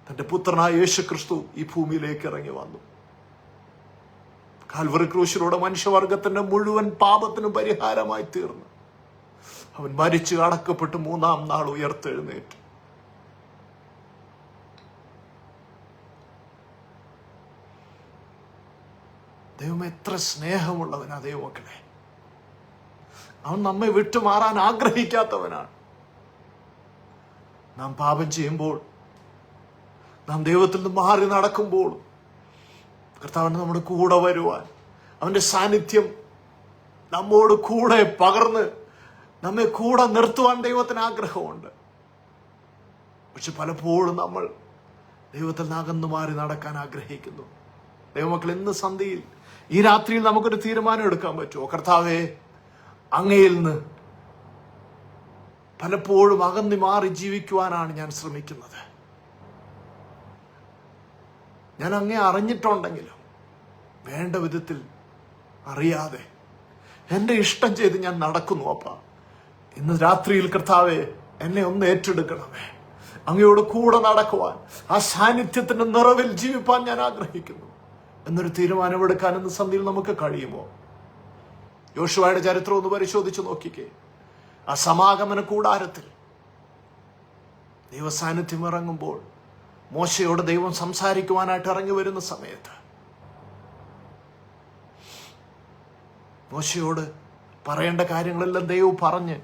തന്റെ പുത്രനായ യേശു ക്രിസ്തു ഈ ഭൂമിയിലേക്ക് ഇറങ്ങി വന്നു. കാൽവറി ക്രൂശിലൂടെ മനുഷ്യവർഗത്തിന്റെ മുഴുവൻ പാപത്തിനും പരിഹാരമായി തീർന്നു. അവൻ മരിച്ചു അടക്കപ്പെട്ട് 3-ാം നാൾ ഉയർത്തെഴുന്നേറ്റു. ദൈവം എത്ര സ്നേഹമുള്ളവനാ ദൈവമക്കളെ! അവൻ നമ്മെ വിട്ടുമാറാൻ ആഗ്രഹിക്കാത്തവനാണ്. നാം പാപം ചെയ്യുമ്പോൾ, നാം ദൈവത്തിൽ നിന്ന് മാറി നടക്കുമ്പോൾ കർത്താവിന് നമ്മുടെ കൂടെ വരുവാൻ, അവന്റെ സാന്നിധ്യം നമ്മോട് കൂടെ പകർന്ന് നമ്മെ കൂടെ നിർത്തുവാൻ ദൈവത്തിന് ആഗ്രഹമുണ്ട്. പക്ഷെ പലപ്പോഴും നമ്മൾ ദൈവത്തിൽ നിന്ന് അകന്നു മാറി നടക്കാൻ ആഗ്രഹിക്കുന്നു. ദൈവമക്കൾ, ഇന്ന് സന്ധ്യയിൽ, ഈ രാത്രിയിൽ നമുക്കൊരു തീരുമാനം എടുക്കാൻ പറ്റുമോ? കർത്താവേ, അങ്ങയിൽ നിന്ന് പലപ്പോഴും അകന്നു മാറി ജീവിക്കുവാനാണ് ഞാൻ ശ്രമിക്കുന്നത്. ഞാൻ അങ്ങേ അറിഞ്ഞിട്ടുണ്ടെങ്കിലും വേണ്ട വിധത്തിൽ അറിയാതെ എന്റെ ഇഷ്ടം ചെയ്ത് ഞാൻ നടക്കുന്നു. അപ്പാ, ഇന്ന് രാത്രിയിൽ കർത്താവേ, എന്നെ ഒന്ന് ഏറ്റെടുക്കണമേ. അങ്ങയോട് കൂടെ നടക്കുവാൻ, ആ സാന്നിധ്യത്തിന്റെ നിറവിൽ ജീവിപ്പാൻ ഞാൻ ആഗ്രഹിക്കുന്നു എന്നൊരു തീരുമാനമെടുക്കാൻ ഇന്ന് സന്ധ്യയിൽ നമുക്ക് കഴിയുമോ? യോശുവയുടെ ചരിത്രം ഒന്ന് പരിശോധിച്ച് നോക്കിക്കേ. ആ സമാഗമന കൂടാരത്തിൽ ദൈവസാന്നിധ്യം ഇറങ്ങുമ്പോൾ, മോശയോട് ദൈവം സംസാരിക്കുവാനായിട്ട് ഇറങ്ങി വരുന്ന സമയത്ത്, മോശയോട് പറയേണ്ട കാര്യങ്ങളെല്ലാം ദൈവം പറഞ്ഞ്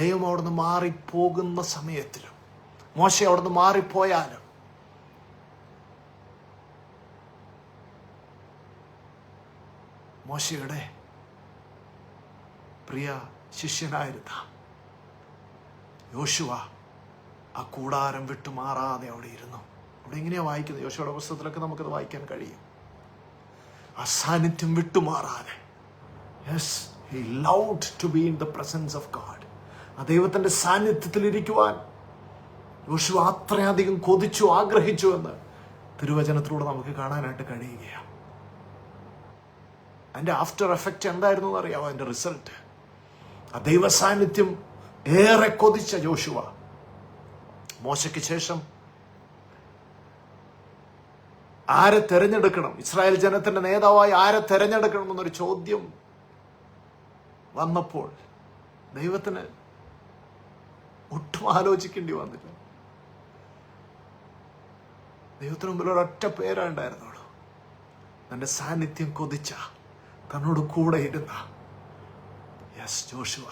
ദൈവം അവിടുന്ന് മാറിപ്പോകുന്ന സമയത്തിലും, മോശ അവിടുന്ന് മാറിപ്പോയാലും, മോശയുടെ പ്രിയ ശിഷ്യനായിരുന്ന യോശുവ ആ കൂടാരം വിട്ടുമാറാതെ അവിടെ ഇരുന്നു. അവിടെ എങ്ങനെയാ വായിക്കുന്നത്? യോശുവയുടെ പുസ്തകത്തിലൊക്കെ നമുക്കത് വായിക്കാൻ കഴിയും. ആ സാന്നിധ്യം വിട്ടുമാറാതെ, yes, he loved to be in the presence of God. ആ ദൈവത്തിന്റെ സാന്നിധ്യത്തിൽ ഇരിക്കുവാൻ യോശുവ അത്രയധികം കൊതിച്ചു, ആഗ്രഹിച്ചു എന്ന് തിരുവചനത്തിലൂടെ നമുക്ക് കാണാനായിട്ട് കഴിയുകയാണ്. അതിന്റെ ആഫ്റ്റർ എഫക്റ്റ് എന്തായിരുന്നു എന്നറിയാമോ? അതിന്റെ റിസൾട്ട്, ആ ദൈവ സാന്നിധ്യം ഏറെ കൊതിച്ച യോശുവ മോശയ്ക്ക് ശേഷം ആരെ തെരഞ്ഞെടുക്കണം, ഇസ്രായേൽ ജനത്തിന്റെ നേതാവായി ആരെ തെരഞ്ഞെടുക്കണം എന്നൊരു ചോദ്യം വന്നപ്പോൾ ദൈവത്തിന് ഒട്ടും ആലോചിക്കേണ്ടി വന്നില്ല. ദൈവത്തിന് മുമ്പിൽ ഒരൊറ്റ പേരാ ഉണ്ടായിരുന്നുള്ളൂ. തന്റെ സാന്നിധ്യം കൊതിച്ച, തന്നോട് കൂടെ ഇരുന്ന യോശുവ.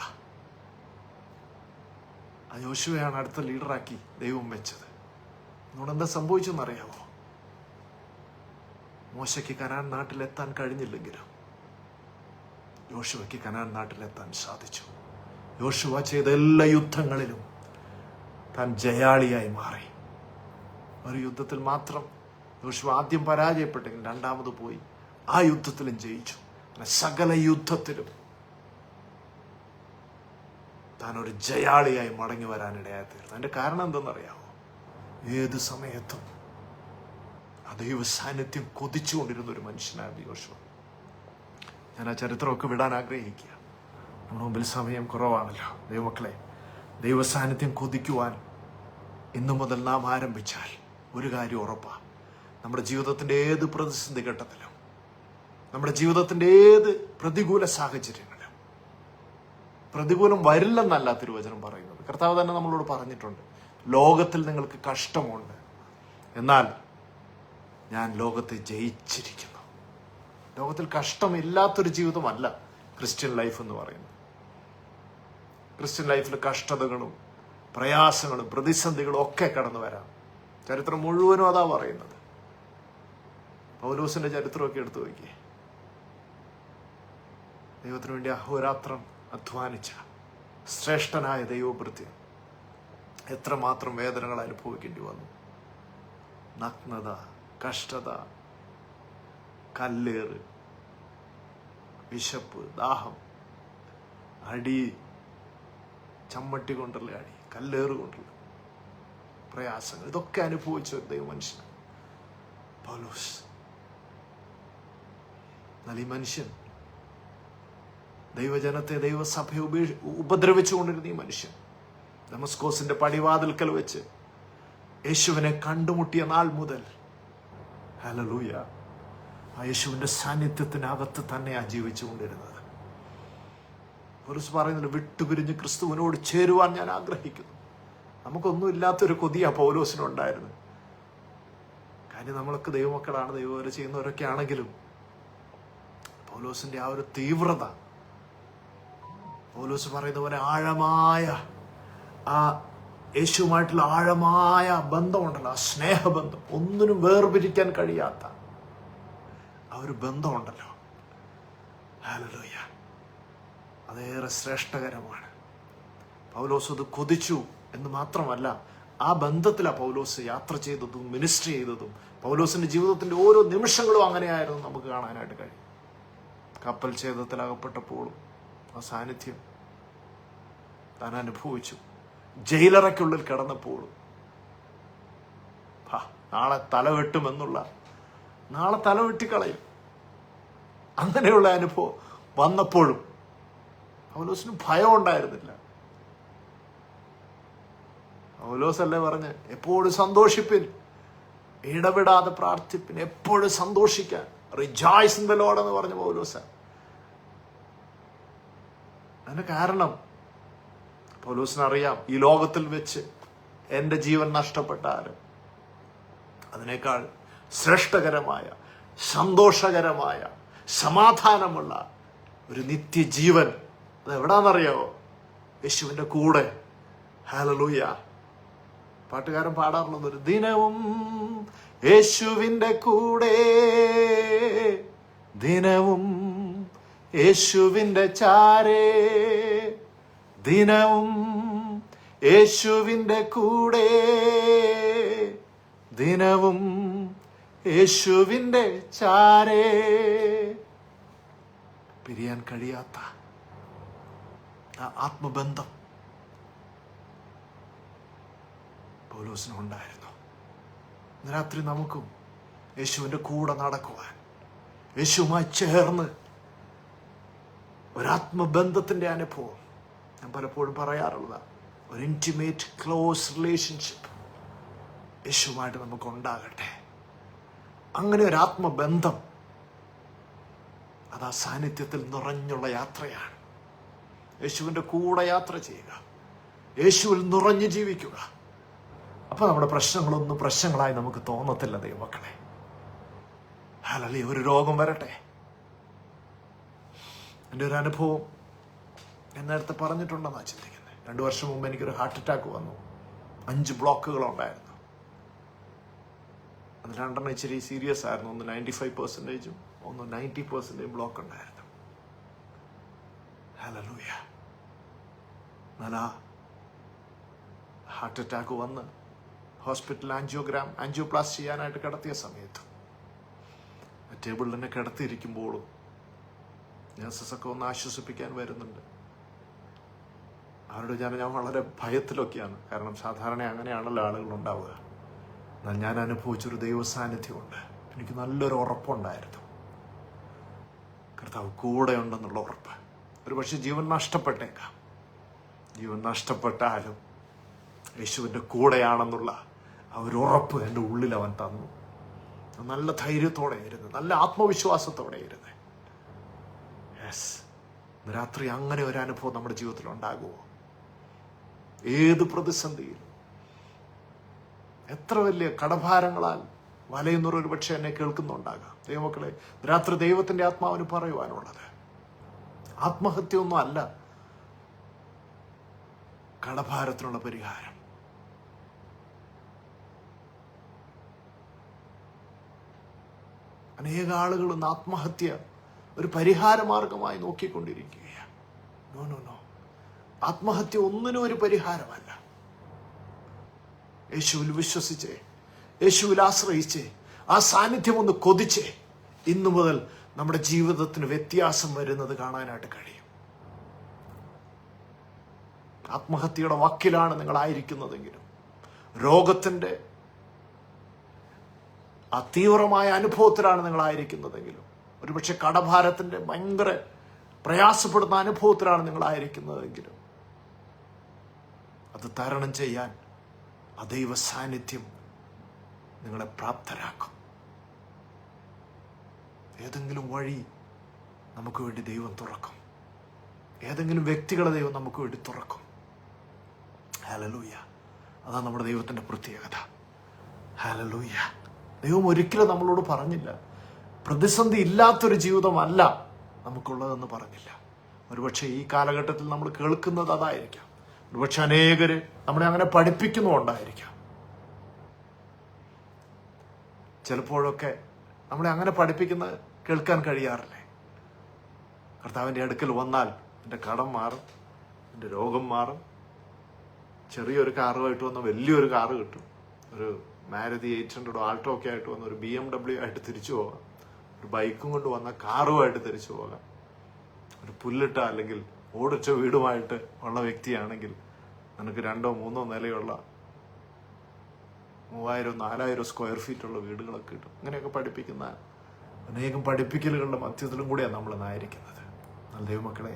ആ യോശുവയാണ് അടുത്ത ലീഡറാക്കി ദൈവം വെച്ചത്. എന്നോട് എന്താ സംഭവിച്ചെന്നറിയാമോ? മോശയ്ക്ക് കനാൻ നാട്ടിലെത്താൻ കഴിഞ്ഞില്ലെങ്കിലും യോശുവയ്ക്ക് കനാൻ നാട്ടിലെത്താൻ സാധിച്ചു. യോശുവ ചെയ്ത എല്ലാ യുദ്ധങ്ങളിലും താൻ ജയാളിയായി മാറി. ഒരു യുദ്ധത്തിൽ മാത്രം യോശുവ ആദ്യം പരാജയപ്പെട്ടെങ്കിൽ രണ്ടാമത് പോയി ആ യുദ്ധത്തിലും ജയിച്ചു. സകല യുദ്ധത്തിലും താൻ ഒരു ജയാളിയായി മടങ്ങി വരാനിടയായി തീർന്നു. അതിന്റെ കാരണം എന്തെന്നറിയാമോ? ഏത് സമയത്തും ആ ദൈവ സാന്നിധ്യം കൊതിച്ചുകൊണ്ടിരുന്ന ഒരു മനുഷ്യനായിരുന്നു യോശുവ. ഞാൻ ആ ചരിത്രമൊക്കെ വിടാൻ ആഗ്രഹിക്കുക. നമ്മുടെ മുമ്പിൽ സമയം കുറവാണല്ലോ. ദൈവമക്കളെ, ദൈവ സാന്നിധ്യം കൊതിക്കുവാൻ ഇന്നു മുതൽ നാം ആരംഭിച്ചാൽ ഒരു കാര്യം ഉറപ്പാണ്. നമ്മുടെ ജീവിതത്തിൻ്റെ ഏത് പ്രതിസന്ധി ഘട്ടത്തിലും, നമ്മുടെ ജീവിതത്തിൻ്റെ ഏത് പ്രതികൂല സാഹചര്യങ്ങളിലും, പ്രതികൂലം വരില്ലെന്നല്ല തിരുവചനം പറയുന്നത്. കർത്താവ് തന്നെ നമ്മളോട് പറഞ്ഞിട്ടുണ്ട്, ലോകത്തിൽ നിങ്ങൾക്ക് കഷ്ടമുണ്ട്, എന്നാൽ ഞാൻ ലോകത്തെ ജയിച്ചിരിക്കുന്നു. ലോകത്തിൽ കഷ്ടമില്ലാത്തൊരു ജീവിതമല്ല ക്രിസ്ത്യൻ ലൈഫ് എന്ന് പറയുന്നത്. ക്രിസ്ത്യൻ ലൈഫിൽ കഷ്ടതകളും പ്രയാസങ്ങളും പ്രതിസന്ധികളും ഒക്കെ കടന്നു വരാം. ചരിത്രം മുഴുവനും അതാ പറയുന്നത്. പൗലോസിന്റെ ചരിത്രമൊക്കെ എടുത്തു നോക്കിയേ. ദൈവത്തിന് വേണ്ടി അഹോരാത്രം അധ്വാനിച്ച ശ്രേഷ്ഠനായ ദൈവഭൃത്യൻ എത്രമാത്രം വേദനകൾ അനുഭവിക്കേണ്ടി വന്നു. നഗ്നത, കഷ്ടത, കല്ലേറ്, വിശപ്പ്, ദാഹം, അടി, ചമ്മട്ടി കൊണ്ടുള്ള അടി, കല്ലേറ് കൊണ്ടുള്ള പ്രയാസങ്ങൾ, ഇതൊക്കെ അനുഭവിച്ച ഒരു ദൈവമനുഷ്യൻ പൗലോസ്. എന്നാൽ ഈ മനുഷ്യൻ ദൈവജനത്തെ, ദൈവസഭയെ ഉപദ്രവിച്ചുകൊണ്ടിരുന്ന ഈ മനുഷ്യൻ ദമസ്കോസിന്റെ പടിവാതിൽക്കൽ വെച്ച് യേശുവിനെ കണ്ടുമുട്ടിയ നാൾ മുതൽ, ഹല്ലേലൂയ, ആ യേശുവിന്റെ സാന്നിധ്യത്തിനകത്ത് തന്നെയാണ് ജീവിച്ചുകൊണ്ടിരുന്നത്. പൗലോസ് പറയുന്നത്, വിട്ടുപിരിഞ്ഞ് ക്രിസ്തുവിനോട് ചേരുവാൻ ഞാൻ ആഗ്രഹിക്കുന്നു. നമുക്കൊന്നും ഇല്ലാത്തൊരു കൊതിയാ പൗലോസിനുണ്ടായിരുന്നത്. കാര്യം നമ്മളൊക്കെ ദൈവമക്കളാണ്, ദൈവവേല ചെയ്യുന്നവരൊക്കെ ആണെങ്കിലും പൗലോസിന്റെ ആ ഒരു തീവ്രത, പൗലോസ് പറയുന്ന പോലെ ആഴമായ ആ യേശുവുമായിട്ടുള്ള ആഴമായ ബന്ധമുണ്ടല്ലോ, ആ സ്നേഹബന്ധം, ഒന്നിനും വേർപിരിക്കാൻ കഴിയാത്ത ആ ഒരു ബന്ധമുണ്ടല്ലോ, ഹല്ലേലൂയ, അതേറെ ശ്രേഷ്ഠകരമാണ്. പൗലോസ് അത് കൊതിച്ചു എന്ന് മാത്രമല്ല, ആ ബന്ധത്തിലാണ് പൗലോസ് യാത്ര ചെയ്തതും മിനിസ്റ്റർ ചെയ്തതും. പൗലോസിന്റെ ജീവിതത്തിന്റെ ഓരോ നിമിഷങ്ങളും അങ്ങനെയായിരുന്നു നമുക്ക് കാണാനായിട്ട് കഴിയും. കപ്പൽ ഛേദത്തിലകപ്പെട്ടപ്പോഴും ആ സാന്നിധ്യം താൻ അനുഭവിച്ചു. ജയിലറയ്ക്കുള്ളിൽ കിടന്നപ്പോഴും നാളെ തലവെട്ടുമെന്നുള്ള, നാളെ തലവെട്ടിക്കളയും, അങ്ങനെയുള്ള അനുഭവം വന്നപ്പോഴും പൗലോസിന് ഭയം ഉണ്ടായിരുന്നില്ല. പൗലോസല്ലേ പറഞ്ഞ്, എപ്പോഴും സന്തോഷിപ്പിൻ, ഇടപെടാതെ പ്രാർത്ഥിപ്പിൻ, എപ്പോഴും സന്തോഷിക്കാൻ, റിജോയ്സ് ഇൻ ദി ലോർഡ് എന്ന് പറഞ്ഞ പൗലോസ. അതിന്റെ കാരണം പൗലോസിനറിയാം, ഈ ലോകത്തിൽ വെച്ച് എൻ്റെ ജീവൻ നഷ്ടപ്പെട്ടാലും അതിനേക്കാൾ ശ്രേഷ്ഠകരമായ, സന്തോഷകരമായ, സമാധാനമുള്ള ഒരു നിത്യജീവൻ അത് എവിടാന്നറിയാവോ? യേശുവിൻ്റെ കൂടെ. ഹല്ലേലൂയ. പാട്ടുകാരൻ പാടാറുള്ളത്, ഒരു ദിനവും യേശുവിൻ്റെ കൂടെ, ദിനവും യേശുവിൻ്റെ ചാരേ, ദിനവും യേശുവിൻ്റെ കൂടെ, ദിനവും യേശുവിൻ്റെ ചാരേ. പിരിയാൻ കഴിയാത്ത ആ ആത്മബന്ധം പൗലോസിനുണ്ടായിരുന്നു. രാത്രി നമുക്കും യേശുവിൻ്റെ കൂടെ നടക്കുവാൻ, യേശുവുമായി ചേർന്ന് ഒരാത്മബന്ധത്തിൻ്റെ അനുഭവം, ഞാൻ പലപ്പോഴും പറയാറുള്ള ഒരു ഇൻറ്റിമേറ്റ് ക്ലോസ് റിലേഷൻഷിപ്പ് യേശുവുമായിട്ട് നമുക്ക് ഉണ്ടാകട്ടെ. അങ്ങനെ ഒരു ആത്മബന്ധം അത് ആ സാന്നിധ്യത്തിൽ നിറഞ്ഞുള്ള യാത്രയാണ്. യേശുവിൻ്റെ കൂടെ യാത്ര ചെയ്യുക, യേശുവിൽ നിറഞ്ഞു ജീവിക്കുക. അപ്പൊ നമ്മുടെ പ്രശ്നങ്ങളൊന്നും പ്രശ്നങ്ങളായി നമുക്ക് തോന്നത്തില്ല ദൈവമക്കളെ. ഹല്ലേലൂയ. ഒരു രോഗം വരട്ടെ. എൻ്റെ ഒരു അനുഭവം ഞാൻ നേരത്തെ പറഞ്ഞിട്ടുണ്ടെന്നാ ചിന്തിക്കുന്നത്. 2 വർഷം മുമ്പ് എനിക്കൊരു ഹാർട്ട് അറ്റാക്ക് വന്നു. 5 ബ്ലോക്കുകളുണ്ടായിരുന്നു. അത് 2 ഇച്ചിരി സീരിയസ് ആയിരുന്നു. ഒന്ന് 95%, ഒന്ന് 90% ബ്ലോക്ക് ഉണ്ടായിരുന്നു. ഹല്ലേലൂയ. എന്നാൽ ആ ഹാർട്ട് അറ്റാക്ക് വന്ന് ഹോസ്പിറ്റലിൽ ആൻജിയോപ്ലാസ്റ്റ് ചെയ്യാനായിട്ട് കിടത്തിയ സമയത്ത് ടേബിളിൽ തന്നെ കിടത്തിയിരിക്കുമ്പോഴും നഴ്സസൊക്കെ ഒന്ന് ആശ്വസിപ്പിക്കാൻ വരുന്നുണ്ട്. അവരോട് ഞാൻ വളരെ ഭയത്തിലൊക്കെയാണ്. കാരണം സാധാരണ അങ്ങനെയാണല്ലോ ആളുകൾ ഉണ്ടാവുക. എന്നാൽ ഞാൻ അനുഭവിച്ചൊരു ദൈവ സാന്നിധ്യമുണ്ട്. എനിക്ക് നല്ലൊരു ഉറപ്പുണ്ടായിരുന്നു, കർത്താവ് കൂടെ ഉണ്ടെന്നുള്ള ഉറപ്പ്. ഒരു പക്ഷേ ജീവൻ നഷ്ടപ്പെട്ടേക്കാം. ജീവൻ നഷ്ടപ്പെട്ടാലും യേശുവിൻ്റെ കൂടെയാണെന്നുള്ള ആ ഒരു ഉറപ്പ് എൻ്റെ ഉള്ളിൽ അവൻ തന്നു. നല്ല ധൈര്യത്തോടെ ഇരുന്ന്, നല്ല ആത്മവിശ്വാസത്തോടെ ഇരുന്ന്. യെസ്, രാത്രി അങ്ങനെ ഒരു അനുഭവം നമ്മുടെ ജീവിതത്തിൽ ഉണ്ടാകുമോ? ഏത് പ്രതിസന്ധിയിൽ, എത്ര വലിയ കടഭാരങ്ങളാൽ വലയുന്നവർ ഒരു പക്ഷെ എന്നെ കേൾക്കുന്നുണ്ടാകാം. ദൈവമക്കളെ, രാത്രി ദൈവത്തിന്റെ ആത്മാവിന് പറയുവാനുള്ളത് ആത്മഹത്യ ഒന്നും അല്ല കടഭാരത്തിനുള്ള പരിഹാരം. അനേക ആളുകൾ ഇന്ന് ആത്മഹത്യ ഒരു പരിഹാര മാർഗമായി നോക്കിക്കൊണ്ടിരിക്കുകയാണ്. നോ, ആത്മഹത്യ ഒന്നിനും ഒരു പരിഹാരമല്ല. യേശുവിൽ വിശ്വസിച്ചേ, യേശുവിൽ ആശ്രയിച്ചേ, ആ സാന്നിധ്യം ഒന്ന് കൊതിച്ചേ, ഇന്നു മുതൽ നമ്മുടെ ജീവിതത്തിന് വ്യത്യാസം വരുന്നത് കാണാനായിട്ട് കഴിയും. ആത്മഹത്യയുടെ വക്കിലാണ് നിങ്ങളായിരിക്കുന്നതെങ്കിലും, രോഗത്തിന്റെ ആ തീവ്രമായ അനുഭവത്തിലാണ് നിങ്ങളായിരിക്കുന്നതെങ്കിലും, ഒരുപക്ഷെ കടഭാരത്തിന്റെ ഭയങ്കര പ്രയാസപ്പെടുന്ന അനുഭവത്തിലാണ് നിങ്ങളായിരിക്കുന്നതെങ്കിലും, അത് തരണം ചെയ്യാൻ ആ ദൈവ സാന്നിധ്യം നിങ്ങളെ പ്രാപ്തരാക്കും. ഏതെങ്കിലും വഴി നമുക്ക് വേണ്ടി ദൈവം തുറക്കും. ഏതെങ്കിലും വ്യക്തികളെ ദൈവം നമുക്ക് വേണ്ടി തുറക്കും. ഹല്ലേലൂയ. അതാണ് നമ്മുടെ ദൈവത്തിന്റെ പ്രത്യേകത. ഹല്ലേലൂയ. ദൈവം ഒരിക്കലും നമ്മളോട് പറഞ്ഞില്ല പ്രതിസന്ധി ഇല്ലാത്തൊരു ജീവിതമല്ല നമുക്കുള്ളതെന്ന് പറഞ്ഞില്ല. ഒരുപക്ഷെ ഈ കാലഘട്ടത്തിൽ നമ്മൾ കേൾക്കുന്നത് അതായിരിക്കാം. ഒരുപക്ഷെ അനേകര് നമ്മളെ അങ്ങനെ പഠിപ്പിക്കുന്നുണ്ടായിരിക്കാം. ചിലപ്പോഴൊക്കെ നമ്മളെ അങ്ങനെ പഠിപ്പിക്കുന്നത് കേൾക്കാൻ കഴിയാറില്ലേ? കർത്താവിൻ്റെ അടുക്കൽ വന്നാൽ എൻ്റെ കടം മാറും, എൻ്റെ രോഗം മാറും, ചെറിയൊരു കാറുമായിട്ട് വന്ന വലിയൊരു കാറ് കിട്ടും, ഒരു മാരുതി 800 ആൾട്ടോ ഒക്കെ ആയിട്ട് വന്ന ഒരു BMW ആയിട്ട് തിരിച്ചു പോകാം, ഒരു ബൈക്കും കൊണ്ട് വന്ന കാറുമായിട്ട് തിരിച്ചു പോകാം, ഒരു പുല്ലിട്ട അല്ലെങ്കിൽ ഓടിച്ച വീടുമായിട്ട് ഉള്ള വ്യക്തിയാണെങ്കിൽ നിനക്ക് 2-3 നിലയുള്ള 3000-4000 സ്ക്വയർ ഫീറ്റ് ഉള്ള വീടുകളൊക്കെ കിട്ടും. അങ്ങനെയൊക്കെ പഠിപ്പിക്കുന്ന അനേകം പഠിപ്പിക്കലുകളുടെ മധ്യത്തിലും കൂടിയാണ് നമ്മൾ ഇന്നായിരിക്കുന്നത്. എന്നാൽ ദൈവമക്കളെ,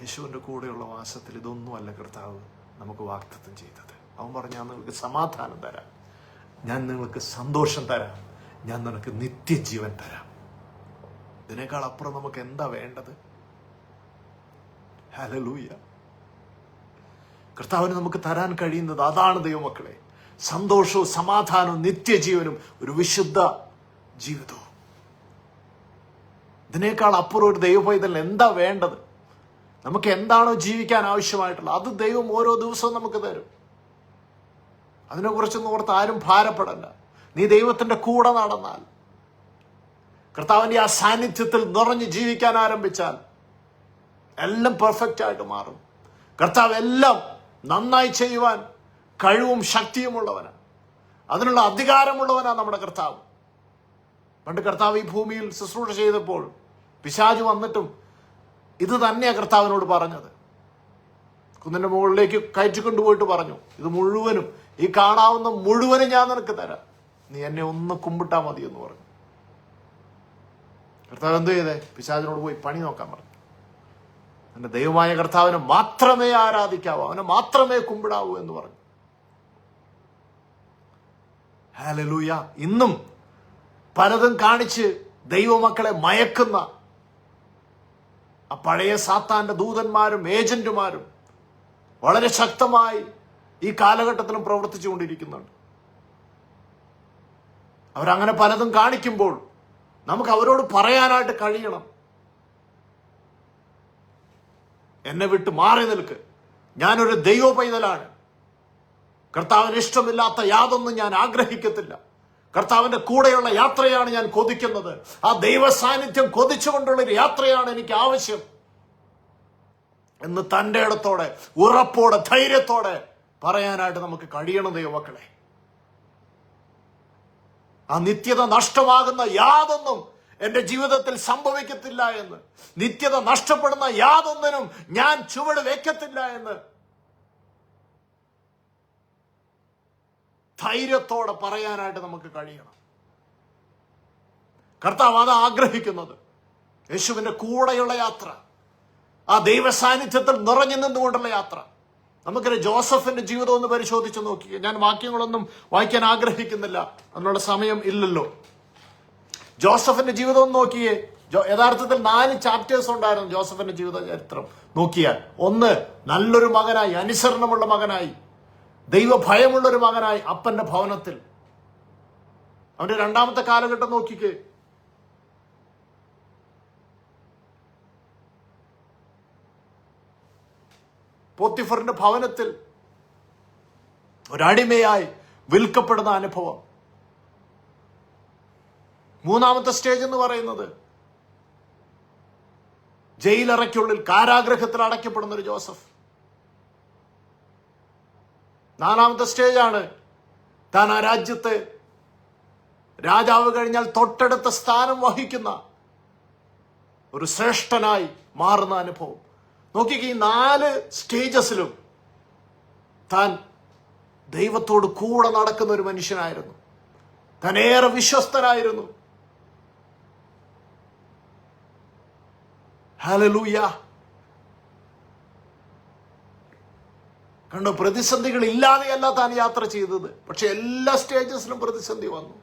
യേശുവിൻ്റെ കൂടെയുള്ള വാസത്തിൽ ഇതൊന്നുമല്ല കർത്താവ് നമുക്ക് വാഗ്ദത്തം ചെയ്തത്. അവൻ പറഞ്ഞു, ഞാൻ നിങ്ങൾക്ക് സമാധാനം തരാം, ഞാൻ നിങ്ങൾക്ക് സന്തോഷം തരാം, ഞാൻ നിനക്ക് നിത്യജീവൻ തരാം. ഇതിനേക്കാൾ അപ്പുറം നമുക്ക് എന്താ വേണ്ടത്? ഹല്ലേലൂയ. കർത്താവിന് നമുക്ക് തരാൻ കഴിയുന്നത് അതാണ് ദൈവമക്കളെ. സന്തോഷവും സമാധാനവും നിത്യജീവനും ഒരു വിശുദ്ധ ജീവിതവും. ഇതിനേക്കാൾ അപ്പുറം ഒരു ദൈവപൈതലിന് എന്താ വേണ്ടത്? നമുക്ക് എന്താണോ ജീവിക്കാൻ ആവശ്യമായിട്ടുള്ളത് അത് ദൈവം ഓരോ ദിവസവും നമുക്ക് തരും. അതിനെക്കുറിച്ചൊന്നും ഓർത്ത് ആരും ഭാരപ്പെടല്ല. നീ ദൈവത്തിന്റെ കൂടെ നടന്നാൽ, കർത്താവിന്റെ ആ സാന്നിധ്യത്തിൽ നിറഞ്ഞ് ജീവിക്കാൻ ആരംഭിച്ചാൽ എല്ലാം പെർഫെക്റ്റ് ആയിട്ട് മാറും. കർത്താവ് എല്ലാം നന്നായി ചെയ്യുവാൻ കഴിവും ശക്തിയുമുള്ളവനാണ്. അതിനുള്ള അധികാരമുള്ളവനാണ് നമ്മുടെ കർത്താവ്. പണ്ട് കർത്താവ് ഈ ഭൂമിയിൽ ശുശ്രൂഷ ചെയ്തപ്പോൾ പിശാച് വന്നിട്ടും ഇത് തന്നെയാണ് കർത്താവിനോട് പറഞ്ഞത്. കുന്നിന്റെ മുകളിലേക്ക് കയറ്റിക്കൊണ്ടുപോയിട്ട് പറഞ്ഞു, ഇത് മുഴുവനും, ഈ കാണാവുന്ന മുഴുവനും ഞാൻ നിനക്ക് തരാം, നീ എന്നെ ഒന്ന് കുമ്പിട്ടാ മതി എന്ന് പറഞ്ഞു. കർത്താവ് എന്ത് ചെയ്തേ? പിശാചിനോട് പോയി പണി നോക്കാൻ പറഞ്ഞു. എന്റെ ദൈവമായ കർത്താവിനെ മാത്രമേ ആരാധിക്കാവൂ, അവനെ മാത്രമേ കുമ്പിടാവൂ എന്ന് പറഞ്ഞു. ഹല്ലേലൂയ. ഇന്നും പലതും കാണിച്ച് ദൈവമക്കളെ മയക്കുന്ന ആ പഴയ സാത്താന്റെ ദൂതന്മാരും ഏജന്റുമാരും വളരെ ശക്തമായി ഈ കാലഘട്ടത്തിലും പ്രവർത്തിച്ചുകൊണ്ടിരിക്കുന്നുണ്ട്. അവരങ്ങനെ പലതും കാണിക്കുമ്പോൾ നമുക്ക് അവരോട് പറയാനായിട്ട് കഴിയണം, എന്നെ വിട്ട് മാറി നിൽക്ക്, ഞാനൊരു ദൈവ പൈതലാണ്, കർത്താവിന് ഇഷ്ടമില്ലാത്ത യാതൊന്നും ഞാൻ ആഗ്രഹിക്കത്തില്ല, കർത്താവിന്റെ കൂടെയുള്ള യാത്രയാണ് ഞാൻ കൊതിക്കുന്നത്, ആ ദൈവ സാന്നിധ്യം കൊതിച്ചുകൊണ്ടുള്ളൊരു യാത്രയാണ് എനിക്ക് ആവശ്യം എന്ന് തന്റെ ഇടത്തോടെ, ഉറപ്പോടെ, ധൈര്യത്തോടെ പറയാനായിട്ട് നമുക്ക് കഴിയണം ദൈവമക്കളെ. ആ നിത്യത നഷ്ടമാകുന്ന യാതൊന്നും എന്റെ ജീവിതത്തിൽ സംഭവിക്കത്തില്ല എന്ന്, നിത്യത നഷ്ടപ്പെടുന്ന യാതൊന്നിനും ഞാൻ ചുവട് വെക്കത്തില്ല എന്ന് ധൈര്യത്തോടെ പറയാനായിട്ട് നമുക്ക് കഴിയണം. കർത്താവ് അത് ആഗ്രഹിക്കുന്നത്. യേശുവിന്റെ കൂടെയുള്ള യാത്ര, ആ ദൈവ സാന്നിധ്യത്തിൽ നിറഞ്ഞു നിന്നുകൊണ്ടുള്ള യാത്ര. നമുക്കൊരു ജോസഫിന്റെ ജീവിതം ഒന്ന് പരിശോധിച്ച് നോക്കി. ഞാൻ വാക്യങ്ങളൊന്നും വായിക്കാൻ ആഗ്രഹിക്കുന്നില്ല, അതിനുള്ള സമയം ഇല്ലല്ലോ. ജോസഫിന്റെ ജീവിതം ഒന്ന് നോക്കിയേ. യഥാർത്ഥത്തിൽ 4 ചാപ്റ്റേഴ്സ് ഉണ്ടായിരുന്നു ജോസഫിന്റെ ജീവിത ചരിത്രം നോക്കിയാൽ. ഒന്ന്, നല്ലൊരു മകനായി, അനുസരണമുള്ള മകനായി, ദൈവഭയമുള്ളൊരു മകനായി അപ്പന്റെ ഭവനത്തിൽ. അവന്റെ രണ്ടാമത്തെ കാലഘട്ടം നോക്കിക്കേ. പോത്തിഫറിന്റെ ഭവനത്തിൽ ഒരടിമയായി വിൽക്കപ്പെടുന്ന അനുഭവം. മൂന്നാമത്തെ സ്റ്റേജ് എന്ന് പറയുന്നത് ജയിലറയ്ക്കുള്ളിൽ, കാരാഗ്രഹത്തിൽ അടയ്ക്കപ്പെടുന്ന ഒരു ജോസഫ്. 4-ാമത്തെ സ്റ്റേജാണ് താൻ ആ രാജ്യത്ത് രാജാവ് കഴിഞ്ഞാൽ തൊട്ടടുത്ത സ്ഥാനം വഹിക്കുന്ന ഒരു ശ്രേഷ്ഠനായി മാറുന്ന അനുഭവം. നോക്കിക്കേ, ഈ 4 സ്റ്റേജസിലും താൻ ദൈവത്തോട് കൂടെ നടക്കുന്ന ഒരു മനുഷ്യനായിരുന്നു. താൻ ഏറെ വിശ്വസ്തനായിരുന്നു. ഹല്ലേലൂയ. കണ്ടോ, പ്രതിസന്ധികൾ ഇല്ലാതെയല്ല താൻ യാത്ര ചെയ്തത്. പക്ഷെ എല്ലാ സ്റ്റേജസിലും പ്രതിസന്ധി വന്നു.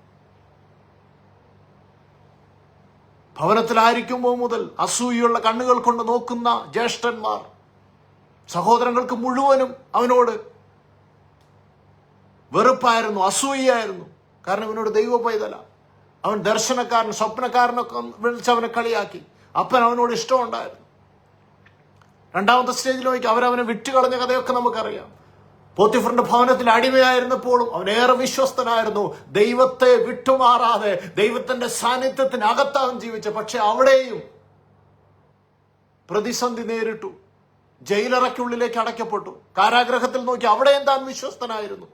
ഭവനത്തിലായിരിക്കുമ്പോൾ മുതൽ അസൂയുള്ള കണ്ണുകൾ കൊണ്ട് നോക്കുന്ന ജ്യേഷ്ഠന്മാർ, സഹോദരങ്ങൾക്ക് മുഴുവനും അവനോട് വെറുപ്പായിരുന്നു, അസൂയായിരുന്നു. കാരണം ഇവനോട് ദൈവ പൈതല, അവൻ ദർശനക്കാരൻ, സ്വപ്നക്കാരനൊക്കെ വിളിച്ച് അവനെ കളിയാക്കി. അപ്പൻ അവനോട് ഇഷ്ടമുണ്ടായിരുന്നു. 2-ാമത്തെ സ്റ്റേജിലേക്ക് അവരവനെ വിട്ടുകളഞ്ഞ കഥയൊക്കെ നമുക്കറിയാം. പോത്തിഫറിന്റെ ഭവനത്തിൽ അടിമയായിരുന്നപ്പോഴും അവൻ ഏറെ വിശ്വസ്തനായിരുന്നു. ദൈവത്തെ വിട്ടുമാറാതെ ദൈവത്തിന്റെ സാന്നിധ്യത്തിനകത്ത് അവൻ ജീവിച്ച. പക്ഷെ അവിടെയും പ്രതിസന്ധി നേരിട്ടു. ജയിലറയ്ക്കുള്ളിലേക്ക് അടയ്ക്കപ്പെട്ടു. കാരാഗ്രഹത്തിൽ നോക്കി അവിടെയും താൻ വിശ്വസ്തനായിരുന്നു.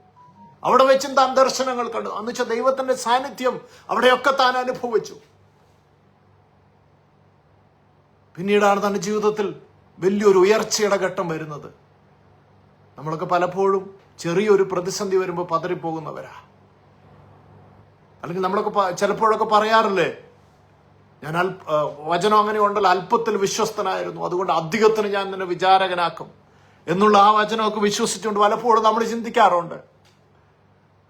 അവിടെ വെച്ചും താൻ ദർശനങ്ങൾ കണ്ടു. എന്നുവെച്ചാൽ ദൈവത്തിന്റെ സാന്നിധ്യം അവിടെയൊക്കെ താൻ അനുഭവിച്ചു. പിന്നീടാണ് തന്റെ ജീവിതത്തിൽ വലിയൊരു ഉയർച്ചയുടെ ഘട്ടം വരുന്നത്. നമ്മളൊക്കെ പലപ്പോഴും ചെറിയൊരു പ്രതിസന്ധി വരുമ്പോൾ പതറിപ്പോകുന്നവരാ. അല്ലെങ്കിൽ നമ്മളൊക്കെ ചിലപ്പോഴൊക്കെ പറയാറില്ലേ, ഞാൻ വചനം അങ്ങനെ ഉണ്ടല്ലോ, അല്പത്തിൽ വിശ്വസ്തനായിരുന്നു, അതുകൊണ്ട് അധികത്തിന് ഞാൻ നിന്നെ വിചാരകനാക്കും എന്നുള്ള ആ വചനമൊക്കെ വിശ്വസിച്ചുകൊണ്ട് പലപ്പോഴും നമ്മൾ ചിന്തിക്കാറുണ്ട്.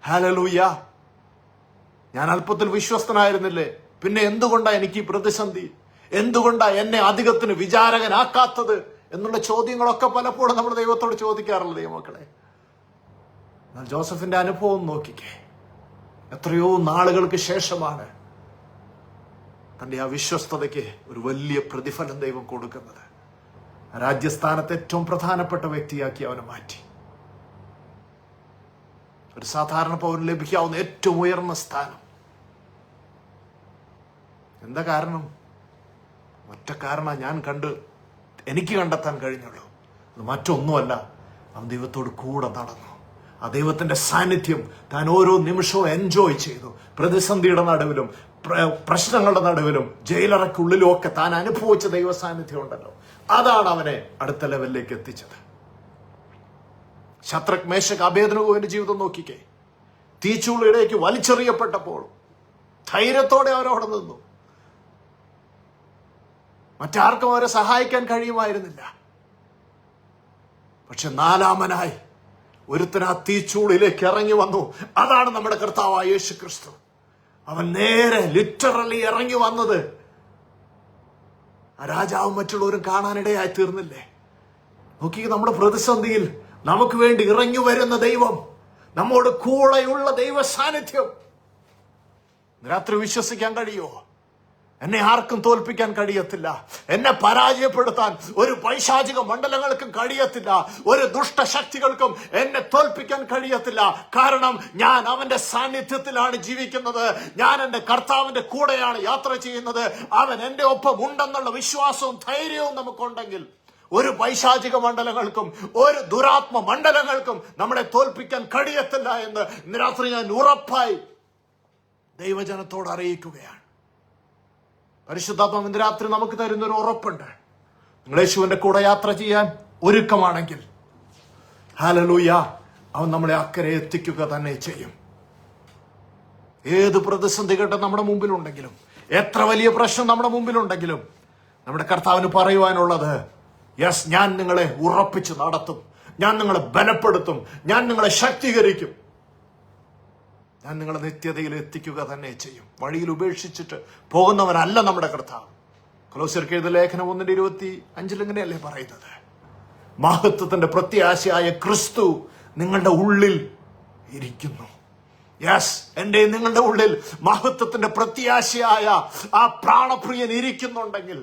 ഹല്ലേലൂയ, ഞാൻ അല്പത്തിൽ വിശ്വസ്തനായിരുന്നില്ലേ, പിന്നെ എന്തുകൊണ്ടാ എനിക്ക് ഈ പ്രതിസന്ധി, എന്തുകൊണ്ടാ എന്നെ അധികത്തിന് വിചാരകനാക്കാത്തത് എന്നുള്ള ചോദ്യങ്ങളൊക്കെ പലപ്പോഴും നമ്മൾ ദൈവത്തോട് ചോദിക്കാറുള്ള ദൈവമക്കളെ. എന്നാൽ ജോസഫിന്റെ അനുഭവം നോക്കിക്കേ. എത്രയോ നാളുകൾക്ക് ശേഷമാണ് തന്റെ ആ വിശ്വസ്തതയ്ക്ക് ഒരു വലിയ പ്രതിഫലം ദൈവം കൊടുക്കുന്നത്. രാജ്യസ്ഥാനത്ത് ഏറ്റവും പ്രധാനപ്പെട്ട വ്യക്തിയാക്കി അവനെ മാറ്റി. ഒരു സാധാരണ പൗരന് ലഭിക്കാവുന്ന ഏറ്റവും ഉയർന്ന സ്ഥാനം. എന്താ കാരണം? ഒറ്റ കാരണം എനിക്ക് കണ്ടെത്താൻ കഴിഞ്ഞുള്ളൂ. അത് മറ്റൊന്നുമല്ല, അവൻ ദൈവത്തോട് കൂടെ നടന്നു. ആ ദൈവത്തിന്റെ സാന്നിധ്യം താൻ ഓരോ നിമിഷവും എൻജോയ് ചെയ്തു. പ്രതിസന്ധിയുടെ നടുവിലും പ്രശ്നങ്ങളുടെ നടുവിലും ജയിലറയ്ക്കുള്ളിലും ഒക്കെ താൻ അനുഭവിച്ച ദൈവ സാന്നിധ്യം ഉണ്ടല്ലോ, അതാണ് അവനെ അടുത്ത ലെവലിലേക്ക് എത്തിച്ചത്. ശദ്രക്, മേശക്, അബേദ്നെഗോവിന്റെ ജീവിതം നോക്കിക്കേ. തീച്ചൂളയിലേക്ക് വലിച്ചെറിയപ്പെട്ടപ്പോൾ ധൈര്യത്തോടെ അവരവിടെ നിന്നു. മറ്റാർക്കും അവരെ സഹായിക്കാൻ കഴിയുമായിരുന്നില്ല. പക്ഷെ 4-മനായി ഒരുത്തൻ ആ തീച്ചൂളിലേക്ക് ഇറങ്ങി വന്നു. അതാണ് നമ്മുടെ കർത്താവായ യേശു ക്രിസ്തു. അവൻ നേരെ ലിറ്ററലി ഇറങ്ങി വന്നത് ആ രാജാവും മറ്റുള്ളവരും കാണാനിടയായി തീർന്നില്ലേ? നോക്കി, നമ്മുടെ പ്രതിസന്ധിയിൽ നമുക്ക് വേണ്ടി ഇറങ്ങി വരുന്ന ദൈവം, നമ്മോട് കൂടെയുള്ള ദൈവ സാന്നിധ്യം. രാത്രി വിശ്വസിക്കാൻ കഴിയുമോ? എന്നെ ആർക്കും തോൽപ്പിക്കാൻ കഴിയത്തില്ല. എന്നെ പരാജയപ്പെടുത്താൻ ഒരു പൈശാചിക മണ്ഡലങ്ങൾക്കും കഴിയത്തില്ല. ഒരു ദുഷ്ടശക്തികൾക്കും എന്നെ തോൽപ്പിക്കാൻ കഴിയത്തില്ല. കാരണം ഞാൻ അവന്റെ സാന്നിധ്യത്തിലാണ് ജീവിക്കുന്നത്. ഞാൻ എന്റെ കർത്താവിന്റെ കൂടെയാണ് യാത്ര ചെയ്യുന്നത്. അവൻ എന്റെ ഒപ്പം ഉണ്ടെന്നുള്ള വിശ്വാസവും ധൈര്യവും നമുക്കുണ്ടെങ്കിൽ ഒരു പൈശാചിക മണ്ഡലങ്ങൾക്കും ഒരു ദുരാത്മ മണ്ഡലങ്ങൾക്കും നമ്മളെ തോൽപ്പിക്കാൻ കഴിയത്തില്ല എന്ന് ഇന്ന് രാത്രി ഞാൻ ഉറപ്പായി ദൈവജനത്തോട് അറിയിക്കുകയാണ്. പരിശുദ്ധാത്മാവ് ഇന്ന് രാത്രി നമുക്ക് തരുന്നൊരു ഉറപ്പുണ്ട്. നിങ്ങൾ യേശുവിന്റെ കൂടെ യാത്ര ചെയ്യാൻ ഒരുക്കമാണെങ്കിൽ ഹല്ലേലൂയ, അവൻ നമ്മളെ അക്കരെ എത്തിക്കുക തന്നെ ചെയ്യും. ഏത് പ്രതിസന്ധി ഘട്ടം നമ്മുടെ മുമ്പിലുണ്ടെങ്കിലും, എത്ര വലിയ പ്രശ്നം നമ്മുടെ മുമ്പിലുണ്ടെങ്കിലും, നമ്മുടെ കർത്താവിന് പറയുവാനുള്ളത്, യെസ്, ഞാൻ നിങ്ങളെ ഉറപ്പിച്ച് നടത്തും, ഞാൻ നിങ്ങളെ ബലപ്പെടുത്തും, ഞാൻ നിങ്ങളെ ശക്തീകരിക്കും, ഞാൻ നിങ്ങളെ നിത്യതയിൽ എത്തിക്കുക തന്നെ ചെയ്യും. വഴിയിൽ ഉപേക്ഷിച്ചിട്ട് പോകുന്നവനല്ല നമ്മുടെ കർത്താവ്. കൊലോസ്യർക്ക് എഴുതിയ ലേഖനം 1:25 ഇങ്ങനെയല്ലേ പറയുന്നത്? മഹത്വത്തിന്റെ പ്രത്യാശയായ ക്രിസ്തു നിങ്ങളുടെ ഉള്ളിൽ ഇരിക്കുന്നു. യെസ്, എന്റെ നിങ്ങളുടെ ഉള്ളിൽ മഹത്വത്തിന്റെ പ്രത്യാശയായ ആ പ്രാണപ്രിയൻ ഇരിക്കുന്നുണ്ടെങ്കിൽ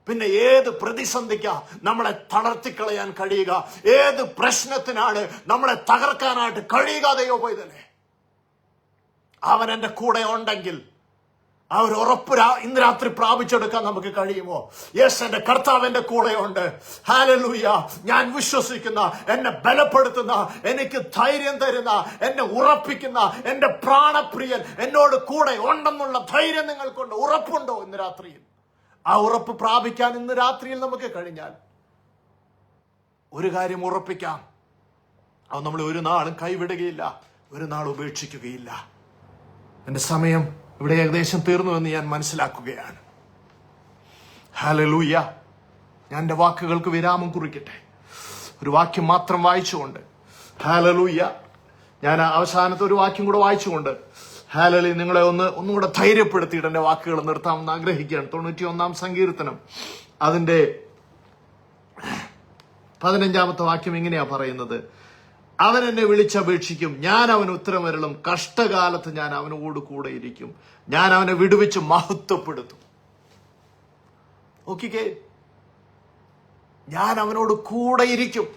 പിന്നെ ഏത് പ്രതിസന്ധിക്കാ നമ്മളെ തളർത്തിക്കളയാൻ കഴിയുക? ഏത് പ്രശ്നത്തിനാണ് നമ്മളെ തകർക്കാനായിട്ട് കഴിയുക? ദൈവപൈതലേ, അവൻ എന്റെ കൂടെ ഉണ്ടെങ്കിൽ ആ ഒരു ഉറപ്പ് ഇന്ന് രാത്രി പ്രാപിച്ചെടുക്കാൻ നമുക്ക് കഴിയുമോ? യെസ്, എന്റെ കർത്താവ് എന്റെ കൂടെയുണ്ട്. ഹല്ലേലൂയ. ഞാൻ വിശ്വസിക്കുന്ന, എന്നെ ബലപ്പെടുത്തുന്ന, എനിക്ക് ധൈര്യം തരുന്ന, എന്നെ ഉറപ്പിക്കുന്ന എന്റെ പ്രാണപ്രിയൻ എന്നോട് കൂടെ ഉണ്ടെന്നുള്ള ധൈര്യം നിങ്ങൾക്കുണ്ട്. ഉറപ്പുണ്ടോ ഇന്ന് രാത്രിയിൽ? ആ ഉറപ്പ് പ്രാപിക്കാൻ ഇന്ന് രാത്രിയിൽ നമുക്ക് കഴിഞ്ഞാൽ ഒരു കാര്യം ഉറപ്പിക്കാം, അവൻ നമ്മളെ ഒരു നാളും കൈവിടുകയില്ല, ഒരു നാൾ ഉപേക്ഷിക്കുകയില്ല. എന്റെ സമയം ഇവിടെ ഏകദേശം തീർന്നു എന്ന് ഞാൻ മനസ്സിലാക്കുകയാണ്. ഹല്ലേലൂയ. ഞാൻ എൻ്റെ വാക്കുകൾക്ക് വിരാമം കുറിക്കട്ടെ. ഒരു വാക്യം മാത്രം വായിച്ചുകൊണ്ട്, ഹല്ലേലൂയ, ഞാൻ അവസാനത്തെ ഒരു വാക്യം കൂടെ വായിച്ചുകൊണ്ട് ഹല്ലേലൂയ നിങ്ങളെ ഒന്നുകൂടെ ധൈര്യപ്പെടുത്തിയിട്ട് എൻ്റെ വാക്കുകൾ നിർത്താമെന്ന് ആഗ്രഹിക്കുകയാണ്. 91-ാം സങ്കീർത്തനം അതിന്റെ 15-ാമത്തെ വാക്യം ഇങ്ങനെയാ പറയുന്നത്: അവൻ എന്നെ വിളിച്ചപേക്ഷിക്കും, ഞാൻ അവന് ഉത്തരമരുളും, കഷ്ടകാലത്ത് ഞാൻ അവനോട് കൂടെ ഇരിക്കും, ഞാൻ അവനെ വിടുവിച്ച് മഹത്വപ്പെടുത്തും. നോക്കിക്കേ, ഞാൻ അവനോട് കൂടെ ഇരിക്കും.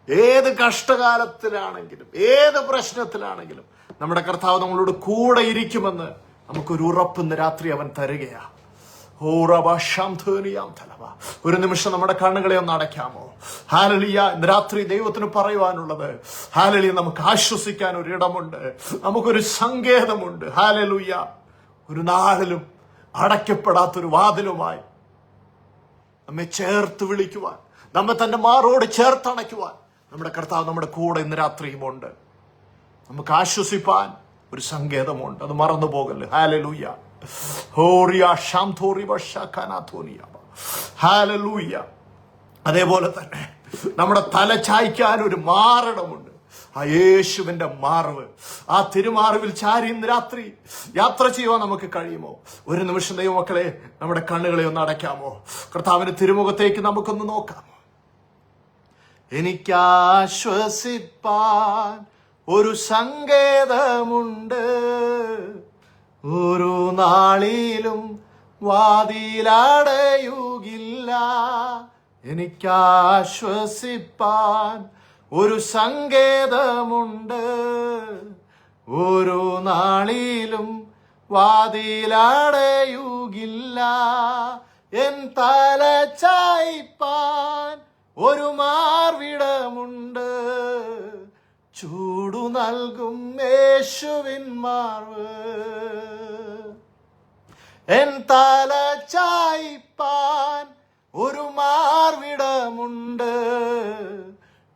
ഏത് കഷ്ടകാലത്തിലാണെങ്കിലും, ഏത് പ്രശ്നത്തിലാണെങ്കിലും നമ്മുടെ കർത്താവ് നമ്മളോട് കൂടെ ഇരിക്കുമെന്ന് നമുക്കൊരു ഉറപ്പ് ഇന്ന് രാത്രി അവൻ തരികയാ. ഒരു നിമിഷം നമ്മുടെ കണ്ണുകളെ ഒന്ന് അടയ്ക്കാമോ? ഹല്ലേലൂയ. ഇന്ന് രാത്രി ദൈവത്തിന് പറയുവാനുള്ളത്, ഹല്ലേലൂയ, നമുക്ക് ആശ്വസിക്കാൻ ഒരു ഇടമുണ്ട്, നമുക്കൊരു സങ്കേതമുണ്ട്. ഹല്ലേലൂയ. ഒരു നാളിലും അടയ്ക്കപ്പെടാത്തൊരു വാതിലുമായി നമ്മെ ചേർത്ത് വിളിക്കുവാൻ, നമ്മെ തന്റെ മാറോട് ചേർത്തണയ്ക്കുവാൻ നമ്മുടെ കർത്താവ് നമ്മുടെ കൂടെ ഇന്ന് രാത്രിയും ഉണ്ട്. നമുക്ക് ആശ്വസിപ്പാൻ ഒരു സങ്കേതമുണ്ട്, അത് മറന്നു പോകല്ലേ. ഹല്ലേലൂയ. ഹല്ലേലൂയ. അതേപോലെ തന്നെ നമ്മുടെ തല ചായ്ക്കാൻ ഒരു മാറിടമുണ്ട്, ആ യേശുവിന്റെ മാർവ്. ആ തിരുമാറിവിൽ ചാരി ഇന്ന് രാത്രി യാത്ര ചെയ്യുവാൻ നമുക്ക് കഴിയുമോ? ഒരു നിമിഷം ദൈവമക്കളെ നമ്മുടെ കണ്ണുകളെ ഒന്ന് അടയ്ക്കാമോ? കർത്താവിന്റെ തിരുമുഖത്തേക്ക് നമുക്കൊന്ന് നോക്കാമോ? എനിക്കാശ്വസിപ്പാൻ ഒരു സങ്കേതമുണ്ട്, ഒരു നാളിലും വാതിലടയുകില്ല. എനിക്കാശ്വസിപ്പാൻ ഒരു സങ്കേതമുണ്ട്, ഒരു നാളിലും വാതിലടയുകില്ല. എൻ തല ചായ്പാൻ ഒരു മാർവിടമുണ്ട്, ചൂടു നൽകും യേശുവിൻ മാർവ്. എൻ തല ചായ്പാൻ ഒരു മാർവിടമുണ്ട്,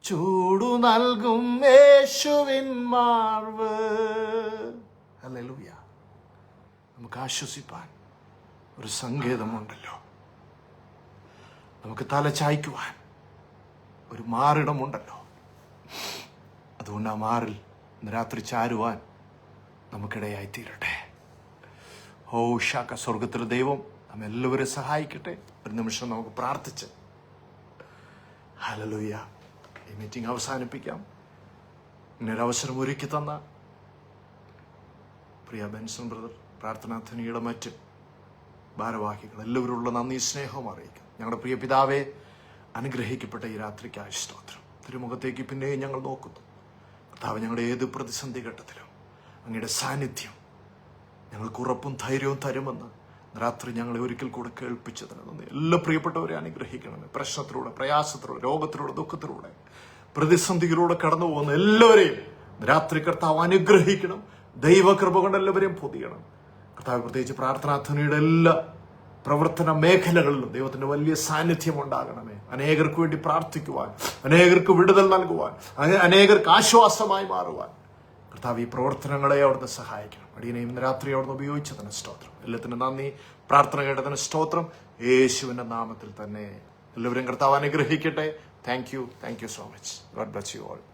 ചൂടു നൽകും യേശുവിൻ മാർവ്. ഹല്ലേലൂയ. നമുക്ക് ആശ്വസിപ്പാൻ ഒരു സങ്കേതമുണ്ടല്ലോ, നമുക്ക് തല ചായ്ക്കുവാൻ ഒരു മാറിടമുണ്ടല്ലോ. അതുകൊണ്ട് ആ മാറിൽ ഇന്ന് രാത്രി ചാരുവാൻ നമുക്കിടയായി തീരട്ടെ. ഓ ശാഖ സ്വർഗത്തിലെ ദൈവം നമ്മെല്ലാവരും സഹായിക്കട്ടെ. ഒരു നിമിഷം നമുക്ക് പ്രാർത്ഥിച്ച് ഹല്ലേലൂയ ഈ മീറ്റിംഗ് അവസാനിപ്പിക്കാം. ഇങ്ങനൊരവസരം ഒരുക്കി തന്ന പ്രിയ ബെൻസൺ ബ്രദർ, പ്രാർത്ഥനാധനിയുടെ മറ്റ് ഭാരവാഹികൾ എല്ലാവരുള്ള നന്ദി സ്നേഹവും അറിയിക്കാം. ഞങ്ങളുടെ പ്രിയ പിതാവെ, അനുഗ്രഹിക്കപ്പെട്ട ഈ രാത്രിക്കായി സ്തോത്രം. തിരുമുഖത്തേക്ക് പിന്നെയും ഞങ്ങൾ നോക്കുന്നു. കർത്താവ്, ഞങ്ങളുടെ ഏത് പ്രതിസന്ധി ഘട്ടത്തിലും അങ്ങയുടെ സാന്നിധ്യം ഞങ്ങൾക്ക് ഉറപ്പും ധൈര്യവും തരുമെന്ന് രാത്രി ഞങ്ങളെ ഒരിക്കൽ കൂടെ കേൾപ്പിച്ചതിന് നന്ദി. എല്ലാ പ്രിയപ്പെട്ടവരെ അനുഗ്രഹിക്കണമേ. പ്രശ്നത്തിലൂടെ, പ്രയാസത്തിലൂടെ, രോഗത്തിലൂടെ, ദുഃഖത്തിലൂടെ, പ്രതിസന്ധിയിലൂടെ കടന്നു പോകുന്ന എല്ലാവരെയും രാത്രി കർത്താവ് അനുഗ്രഹിക്കണം. ദൈവകൃപ കൊണ്ട് എല്ലാവരെയും പൊതിയണം കർത്താവ്. പ്രത്യേകിച്ച് പ്രാർത്ഥനാധ്വനിയുടെ എല്ലാ പ്രവർത്തന മേഖലകളിലും ദൈവത്തിന്റെ വലിയ സാന്നിധ്യം ഉണ്ടാകണമേ. അനേകർക്ക് വേണ്ടി പ്രാർത്ഥിക്കുവാൻ, അനേകർക്ക് വിടുതൽ നൽകുവാൻ, അനേകർക്ക് ആശ്വാസമായി മാറുവാൻ കർത്താവ് ഈ പ്രവർത്തനങ്ങളെ അവിടുന്ന് സഹായിക്കണം. അടിയനെയും ഇന്ന് രാത്രി അവിടുന്ന് ഉപയോഗിച്ചതിന് സ്തോത്രം. എല്ലാത്തിനും നന്ദി. പ്രാർത്ഥന കേട്ടതിന് സ്തോത്രം. യേശുവിന്റെ നാമത്തിൽ തന്നെ എല്ലാവരും കർത്താവ് അനുഗ്രഹിക്കട്ടെ. Thank you so much. God bless you all.